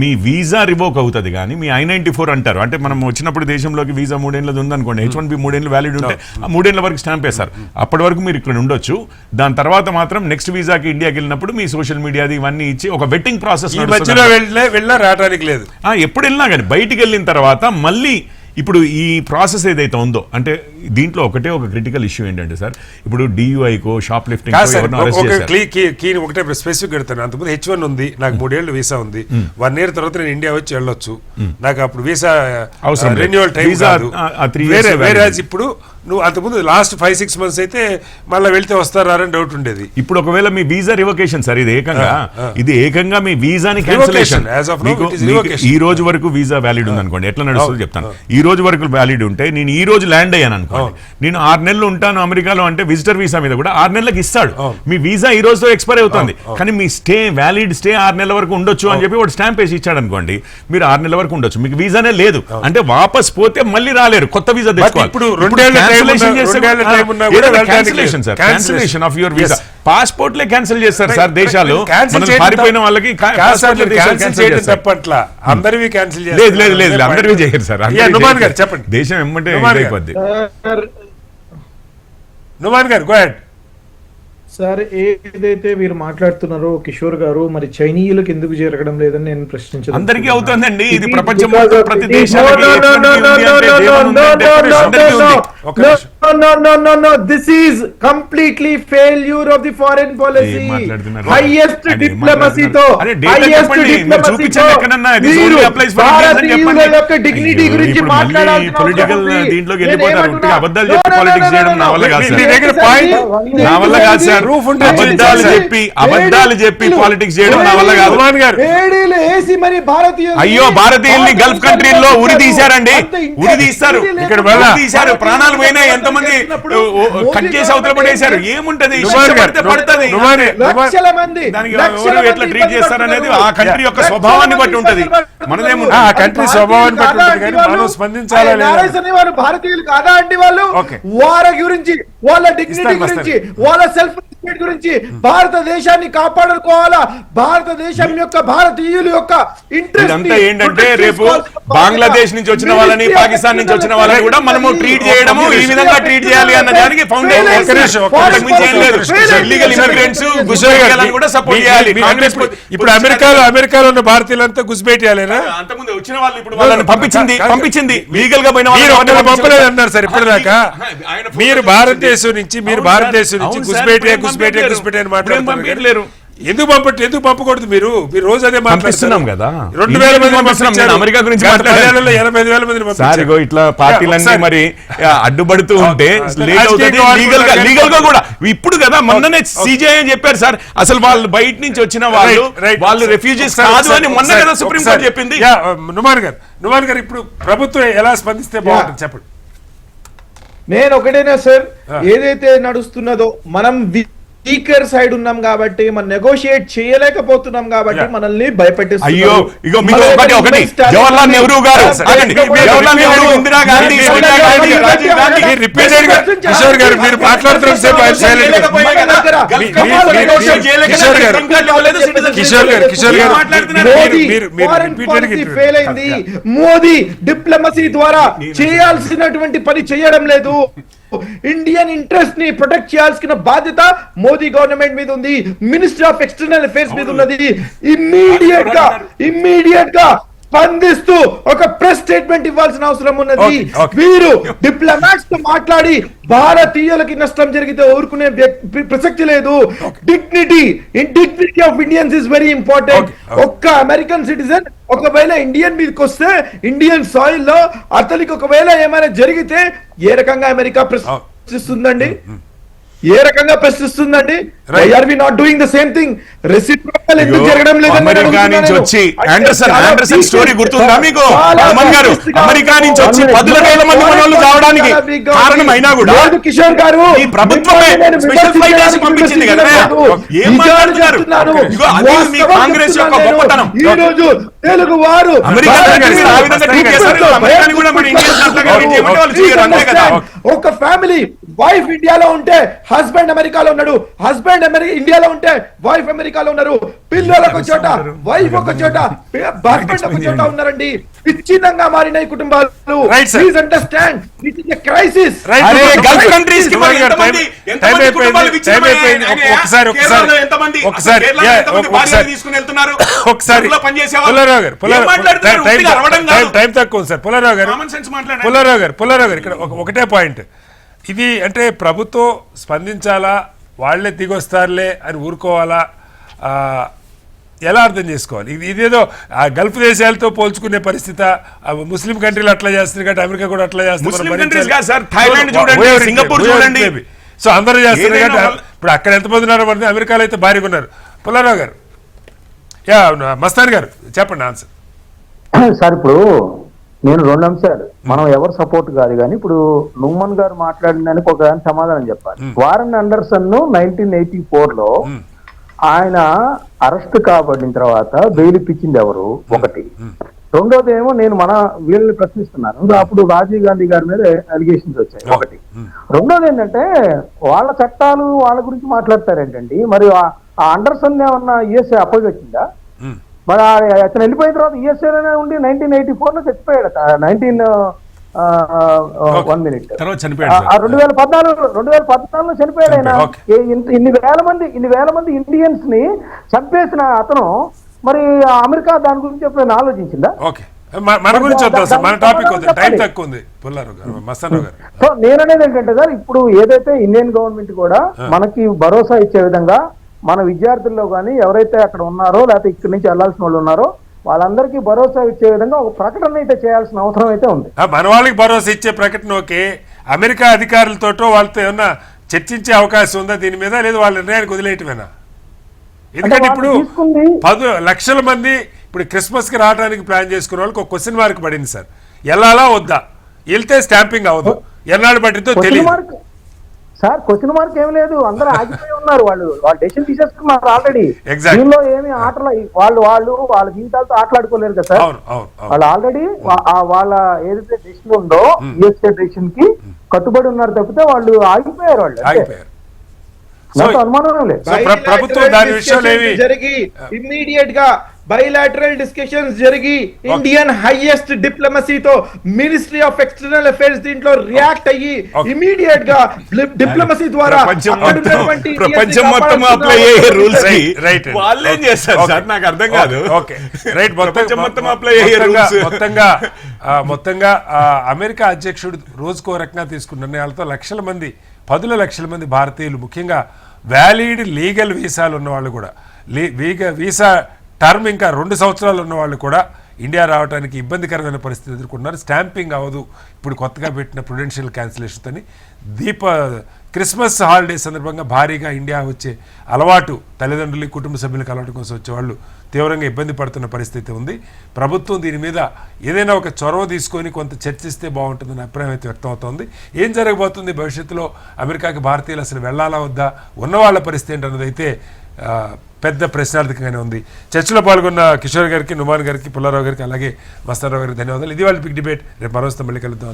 S2: మీ వీసా రివోక్ అవుతుంది కానీ మీ I-94 అంటారు. అంటే మనం వచ్చినప్పుడు దేశంలోకి వీసా 3 ఏళ్ళది ఉందనుకోండి, H1B 3 ఏళ్ళు వ్యాలిడ్ ఉంటే ఆ 3 ఏళ్ళ వరకు స్టాంప్ వేస్తారు. అప్పటి వరకు మీరు ఇక్కడ ఉండొచ్చు. దాని తర్వాత మాత్రం నెక్స్ట్ వీసాకి ఇండియాకి వెళ్ళినప్పుడు మీ సోషల్ మీడియాది ఇవన్నీ ఇచ్చి ఒక వెట్టింగ్ ప్రాసెస్
S1: వెళ్ళినా రావడానికి లేదు.
S2: ఎప్పుడు వెళ్ళినా కానీ బయటికి వెళ్ళిన తర్వాత మళ్ళీ ఇప్పుడు ఈ ప్రాసెస్ ఏదైతే ఉందో, అంటే దీంట్లో ఒకటే ఒక క్రిటికల్ ఇష్యూ ఏంటంటే సార్, ఇప్పుడు DUI-కో షాప్ లిఫ్టింగ్
S1: కాదు సార్,
S2: అరెస్ట్
S1: ఒక
S2: చేశారు.
S1: ఒకటే స్పెసిఫిక్ పెడతాను. అంతకుముందు H1 ఉంది, నాకు 3 ఏళ్ళు వీసా ఉంది, 1 year తర్వాత నేను ఇండియా వచ్చి వెళ్ళొచ్చు, నాకు అప్పుడు వీసా
S2: అవసరం లేదు.
S1: రెన్యువల్ టైం
S2: వీసా
S1: కాదు.
S2: ఆ 3 years
S1: వేరే ఇప్పుడు నువ్వు అంతకుముందు లాస్ట్ 5-6 months అయితే మళ్ళీ వెళ్తే వస్తారా అని డౌట్ ఉండేది.
S2: ఇప్పుడు ఒకవేళ మీ వీసా రివోకేషన్ సార్, ఇది ఏకంగా మీ వీసాని cancellation.
S1: As of now, it is revocation.
S2: ఈ రోజు వరకు వీసా వ్యాలిడ్ ఉంది అనుకోండి, ఎట్లా నడుస్తుందో చెప్తాను. ఈ రోజు వరకు వ్యాలిడ్ ఉంటే నేను ఈ రోజు ల్యాండ్ అయ్యాను అనుకోండి, నేను 6 నెలలు ఉంటాను అమెరికాలో అంటే విజిటర్ వీసా మీద కూడా 6 నెలలకు ఇస్తాడు. మీ వీసా ఈ రోజుతో ఎక్స్పైర్ అవుతుంది, కానీ మీ వ్యాలిడ్ స్టే 6 నెలల వరకు ఉండొచ్చు అని చెప్పి వాడు స్టాంప్ వేసి ఇచ్చాడు అనుకోండి, మీరు 6 నెలల వరకు ఉండొచ్చు, మీకు వీసానే లేదు అంటే వాపస్ పోతే మళ్ళీ రాలేరు, కొత్త వీసా తెచ్చుకోవాలి.
S1: ఇప్పుడు 2 ఏళ్ల
S2: cancellation of your visa, passport లే క్యాన్సిల్ చేస్తారు సార్ దేశాలు. పారిపోయిన వాళ్ళకి
S1: తప్పట్లా అందరివి క్యాన్సిల్
S2: లేదు అందరివి చేయరు సార్.
S1: చెప్పండి,
S2: దేశం ఏమంటే అయిపోద్ది.
S1: నుమాన్ గారు గో హెడ్.
S3: సార్ ఏదైతే మీరు మాట్లాడుతున్నారో కిషోర్ గారు, మరి చైనీయులకు ఎందుకు జరగడం లేదని నేను ప్రశ్నించాను.
S2: అందరికీ అవుతుందండి, ఇది ప్రపంచం ప్రతి
S3: this is completely failure of the foreign policy. Highest డిప్లొమసీతో భారతీయుల యొక్క డిగ్నిటీ గురించి
S2: దీంట్లోకి వెళ్ళిపోతారు. అబద్ధాలు చెప్పి పాలిటిక్స్ చేయడం నా వల్ల కాదు సార్. అబద్ధాలు చెప్పి పాలిటిక్స్ చేయడం నా వల్ల కాదు. అయ్యో, భారతీయుల్ని గల్ఫ్ కంట్రీల్లో ఉరి తీశారండి, ఉరి తీస్తారు, ఇక్కడ తీశారు, ప్రాణాలు పోయినా ఎంతమంది కట్ చేసి అవతల పడేశారు. ఏముంటది, పడుతుంది, ఎట్లా ట్రీట్ చేస్తారనేది ఆ కంట్రీ యొక్క స్వభావాన్ని బట్టి ఉంటది. మనదేముంటుంది,
S1: ఆ కంట్రీ స్వభావాన్ని బట్టి ఉంటుంది, మనం స్పందించాలి.
S3: భారతీయులు కాదా అండి వాళ్ళు? వారి గురించి, వాళ్ళ డిగ్నిటీ గురించి, వాళ్ళ సెల్ఫ్ రెస్పెక్ట్ గురించి, భారతదేశాన్ని కాపాడుకోవాలా, భారతదేశం యొక్క భారతీయుల యొక్క ఇంట్రెస్ట్.
S2: ఇదంతా ఏంటంటే రేపు బంగ్లాదేశ్ నుంచి వచ్చిన వాళ్ళని, పాకిస్తాన్ నుంచి వచ్చిన వాళ్ళని కూడా మనము ట్రీట్ చేయడము, ఈ విధంగా ట్రీట్ చేయాలి అన్న దానికి ఫౌండేషన్. ఇల్లీగల్ ఇమిగ్రెంట్స్ కూడా సపోర్ట్ చేయాలి.
S1: ఇప్పుడు అమెరికాలో ఉన్న భారతీయులంతా గుసిపెట్టాలేనా?
S2: అంతకుముందు వచ్చిన వాళ్ళు ఇప్పుడు వాళ్ళని పంపించింది లీగల్ గా పోయిన
S1: వాళ్ళు పంపలేదు అన్నారు సార్ ఇప్పటిదాకా. మీరు భారతదేశం నుంచి గుసిపెట్టే అని మాట్లాడుతున్నారు. ఎందుకు పంపకూడదు? మీరు రోజు అదే
S2: పంపిస్తున్నాం కదా.
S1: 2,000 మంది
S2: అమెరికా గురించి
S1: 85,000 మంది
S2: ఇట్లా పార్టీలన్నీ మరి అడ్డుపడుతూ ఉంటే లీగల్ గా కూడా ఇప్పుడు కదా మొన్ననే CJI అని చెప్పారు సార్, అసలు వాళ్ళు బయట నుంచి వచ్చిన వాళ్ళు రెఫ్యూజీస్ కాదు అని మొన్న కదా సుప్రీం కోర్టు చెప్పింది.
S1: నుమాన్ గారు ఇప్పుడు ప్రభుత్వం ఎలా స్పందిస్తే బాగుంటుంది చెప్పండి.
S3: నేను ఒకటేనా సార్, ఏదైతే నడుస్తున్నదో మనం వీకర్ సైడ్ ఉన్నాం కాబట్టి, మనం నెగోషియేట్ చేయలేకపోతున్నాం కాబట్టి మనల్ని భయపెట్టిస్తున్నారు.
S2: అయ్యో ఇగో మీకు ఒకటి జవహర్లాల్ నెహ్రూ గారు, జవహర్లాల్ నెహ్రూ, ఇందిరా గాంధీ, సోనియా గాంధీ, రాజీవ్ గాంధీ
S1: రిపీటెడ్ గా కిషోర్ గారు మీరు మాట్లాడుతున్నారు సేపు
S3: ఫెయిల్ అయింది. మోదీ డిప్లొమసీ ద్వారా చేయాల్సినటువంటి పని చేయడం లేదు. ఇండియన్ ఇంట్రెస్ట్ ని ప్రొటెక్ట్ చేయాల్సిన బాధ్యత మోదీ గవర్నమెంట్ మీద ఉంది, మినిస్ట్రీ ఆఫ్ ఎక్స్టర్నల్ అఫైర్స్ మీద ఉన్నది. ఇమ్మీడియట్ గా స్పందిస్తూ ఒక ప్రెస్ స్టేట్మెంట్ ఇవ్వాల్సిన అవసరం ఉన్నది. వీరు డిప్లొమాట్స్ తో మాట్లాడి భారతీయులకి నష్టం జరిగితే ఊరుకునే ప్రసక్తి లేదు. Dignity of Indians is very important. ఒక్క అమెరికన్ సిటిజన్ ఒకవేళ ఇండియన్ మీదకి వస్తే, ఇండియన్ సాయిల్ లో అతనికి ఒకవేళ ఏమైనా జరిగితే ఏ రకంగా అమెరికా ప్రశ్నిస్తుందండి? ఏ రకంగా ప్రశ్నిస్తుందండి? Why are we not doing the same thing? Reciprocal ఎందుకు జరగడం లేదని
S2: అమెరికా నుంచి వచ్చి ఆండర్సన్ స్టోరీ గుర్తుందా మీకు? రమణ్ గారు, అమెరికా నుంచి వచ్చి 10,000 మంది మనోళ్ళు చావడానికి కారణం అయినా కూడా
S3: కిషోర్ గారు
S2: ఈ ప్రభుత్వమే స్పెషల్ ఫ్లైట్ వేసి పంపించింది కదా. ఏం మాట్లాడుతున్నారు? ఇగో అది మీ కాంగ్రెస్ యొక్క గొప్పతనం.
S3: ఈ రోజు తెలుగు వారు
S2: అమెరికా ఆ విధంగా ట్రీట్ చేస్తారు, అమెరికాని కూడా మన ఇండియన్స్ అట్లాగా ట్రీట్ చేయమంటే వాళ్ళు చేయరు, అంతే కదా.
S3: ఒక ఫ్యామిలీ వైఫ్ ఇండియాలో ఉంటే హస్బెండ్ అమెరికాలో ఉన్నాడు, హస్బెండ్ ఇండియాలో ఉంటే వైఫ్ అమెరికాలో ఉన్నారు, పిల్లలకు ఒక చోట, వైఫ్ ఒక చోట, హస్బెండ్ ఒక చోట ఉన్నారండి. విచ్ఛిన్నంగా మారినాయి కుటుంబాలు. Please understand, this is a crisis.
S2: Gulf countries కి మరి ఎంతమంది కుటుంబాలు విచ్ఛిన్నమయ్యాయి? ఒకసారి తీసుకుని వెళ్తున్నారు.
S1: ఒకసారి పుల్లారావు గారు టైం తక్కువ సార్. పుల్లారావు గారు ఇక్కడ ఒకటే పాయింట్. ఇది అంటే ప్రభుత్వం స్పందించాలా, వాళ్లే దిగొస్తారులే అని ఊరుకోవాలా, ఎలా అర్థం చేసుకోవాలి? ఇదేదో ఆ గల్ఫ్ దేశాలతో పోల్చుకునే పరిస్థితి, ముస్లిం కంట్రీలు అట్లా చేస్తుంది కాబట్టి అమెరికా కూడా అట్లా చేస్తుంది. సో అందరూ చేస్తారు కాబట్టి ఇప్పుడు అక్కడ ఎంతమంది ఉన్నారో మరి అమెరికాలో అయితే భారీగా ఉన్నారు. పుల్లారావు గారు, మస్తాన్ గారు చెప్పండి ఆన్సర్.
S5: సార్ ఇప్పుడు నేను 2 అంశాలు, మనం ఎవరు సపోర్ట్ కాదు కానీ ఇప్పుడు నుమ్మన్ గారు మాట్లాడిన దానికి ఒక సమాధానం చెప్పాలి. వారన్ అండర్సన్ 1984లో ఆయన అరెస్ట్ కాబడిన తర్వాత బెయిల్ ఇప్పించింది ఎవరు? ఒకటి. రెండోది ఏమో నేను వీళ్ళని ప్రశ్నిస్తున్నాను, అప్పుడు రాజీవ్ గాంధీ గారి మీద అలిగేషన్స్ వచ్చాయి. ఒకటి. రెండోది ఏంటంటే వాళ్ళ చట్టాలు వాళ్ళ గురించి మాట్లాడతారేంటండి? మరి ఆ అండర్సన్ ఏమన్నా యుఎస్ఏ అప్పగించిందా? మరి అతను వెళ్ళిపోయిన తర్వాత యుఎస్ఏలోనే ఉండి 1984లో చచ్చిపోయాడు. 2014లో చనిపోయాడు ఆయన. ఇన్ని వేల మంది ఇండియన్స్ ని చంపేసిన అతను మరి అమెరికా దాని గురించి ఎప్పుడైనా ఆలోచించిందా?
S1: మన గురించి వద్దాం, మన టాపిక్ టైం తక్కువ ఉంది.
S5: సో నేననేది ఏంటంటే సార్, ఇప్పుడు ఏదైతే ఇండియన్ గవర్నమెంట్ కూడా మనకి భరోసా ఇచ్చే విధంగా మన విద్యార్థుల్లో కానీ ఎవరైతే అక్కడ ఉన్నారో లేకపోతే ఇక్కడి నుంచి వెళ్లాల్సిన వాళ్ళు ఉన్నారో వాళ్ళందరికీ భరోసా ఇచ్చే విధంగా ఒక ప్రకటన అయితే చేయాల్సిన అవసరం అయితే ఉంది.
S1: మన వాళ్ళకి భరోసా ఇచ్చే ప్రకటన ఓకే, అమెరికా అధికారులతో వాళ్ళతో ఏమన్నా చర్చించే అవకాశం ఉందా దీని మీద? లేదు వాళ్ళ నిర్ణయానికి వదిలేయటమేనా? ఎందుకంటే ఇప్పుడు 10 లక్షల మంది ఇప్పుడు క్రిస్మస్ కి రావడానికి ప్లాన్ చేసుకున్న వాళ్ళకి ఒక క్వశ్చన్ మార్క్ పడింది సార్. వెళ్ళాలా వద్దా? వెళ్తే స్టాంపింగ్ అవ్వదు, ఎన్నాళ్ళు పట్టిందో తెలియదు
S5: సార్. క్వశ్చన్ మార్క్ ఏం లేదు, అందరూ ఆగిపోయి ఉన్నారు. వాళ్ళు డెసిషన్ తీసేసుకున్నారు ఆల్రెడీ. దీనిలో ఏమి ఆటలు వాళ్ళ జీవితాలతో ఆటలాడుకోలేరు కదా సార్. వాళ్ళు ఆల్రెడీ వాళ్ళ ఏదైతే డెసిషన్ ఉందో యుఎస్ఏ డెసిషన్ కి కట్టుబడి ఉన్నారు తప్పితే వాళ్ళు ఆగిపోయారు. వాళ్ళు అనుమానం లేదు.
S1: ప్రభుత్వం దాని విషయంలో
S3: జరిగి ఇమ్మీడియట్ గా బైలాటరల్ డిస్కషన్స్ జరిగి ఇండియన్ హైయెస్ట్ డిప్లొమసీతో మినిస్ట్రీ ఆఫ్ ఎక్స్టర్నల్ అఫైర్స్ దీంట్లో రియాక్ట్ అయ్యి ఇమ్మీడియట్ గా డిప్లొమసీ ద్వారా
S2: ప్రపంచం మొత్తం అప్లై అయ్యే రూల్స్ వాళ్ళు ఏం చేస్తారు సార్? నాకు అర్థం కాదు.
S1: మొత్తంగా అమెరికా అధ్యక్షుడు రోజుకో రకంగా తీసుకున్న నిర్ణయాలతో లక్షల మంది 10 లక్షల మంది భారతీయులు, ముఖ్యంగా వ్యాలిడ్ లీగల్ వీసాలు ఉన్న వాళ్ళు కూడా, వీసా టర్మ్ ఇంకా 2 సంవత్సరాలు ఉన్న వాళ్ళు కూడా ఇండియా రావడానికి ఇబ్బందికరమైన పరిస్థితి ఎదుర్కొన్నారు. స్టాంపింగ్ అవ్వదు ఇప్పుడు కొత్తగా పెట్టిన ప్రుడెన్షియల్ క్యాన్సిలేషన్తో. క్రిస్మస్ హాలిడే సందర్భంగా భారీగా ఇండియా వచ్చే అలవాటు, తల్లిదండ్రులు కుటుంబ సభ్యులకు అలవాటు కోసం వచ్చేవాళ్ళు తీవ్రంగా ఇబ్బంది పడుతున్న పరిస్థితి ఉంది. ప్రభుత్వం దీని మీద ఏదైనా ఒక చొరవ తీసుకొని కొంత చర్చిస్తే బాగుంటుందని అభిప్రాయం అయితే వ్యక్తమవుతోంది. ఏం జరగబోతుంది భవిష్యత్తులో, అమెరికాకి భారతీయులు అసలు వెళ్ళాలా వద్దా, ఉన్నవాళ్ల పరిస్థితి ఏంటన్నది అయితే పెద్ద ప్రశ్నార్థకంగానే ఉంది. చర్చలో పాల్గొన్న కిషోర్ గారికి, నుమాన్ గారికి, పుల్లారావు గారికి, అలాగే మస్తారావు గారికి ధన్యవాదాలు. ఇది వాళ్ళ బిగ్ డిబేట్. రేపు మరోస్తే మళ్ళీ కలుద్దాం.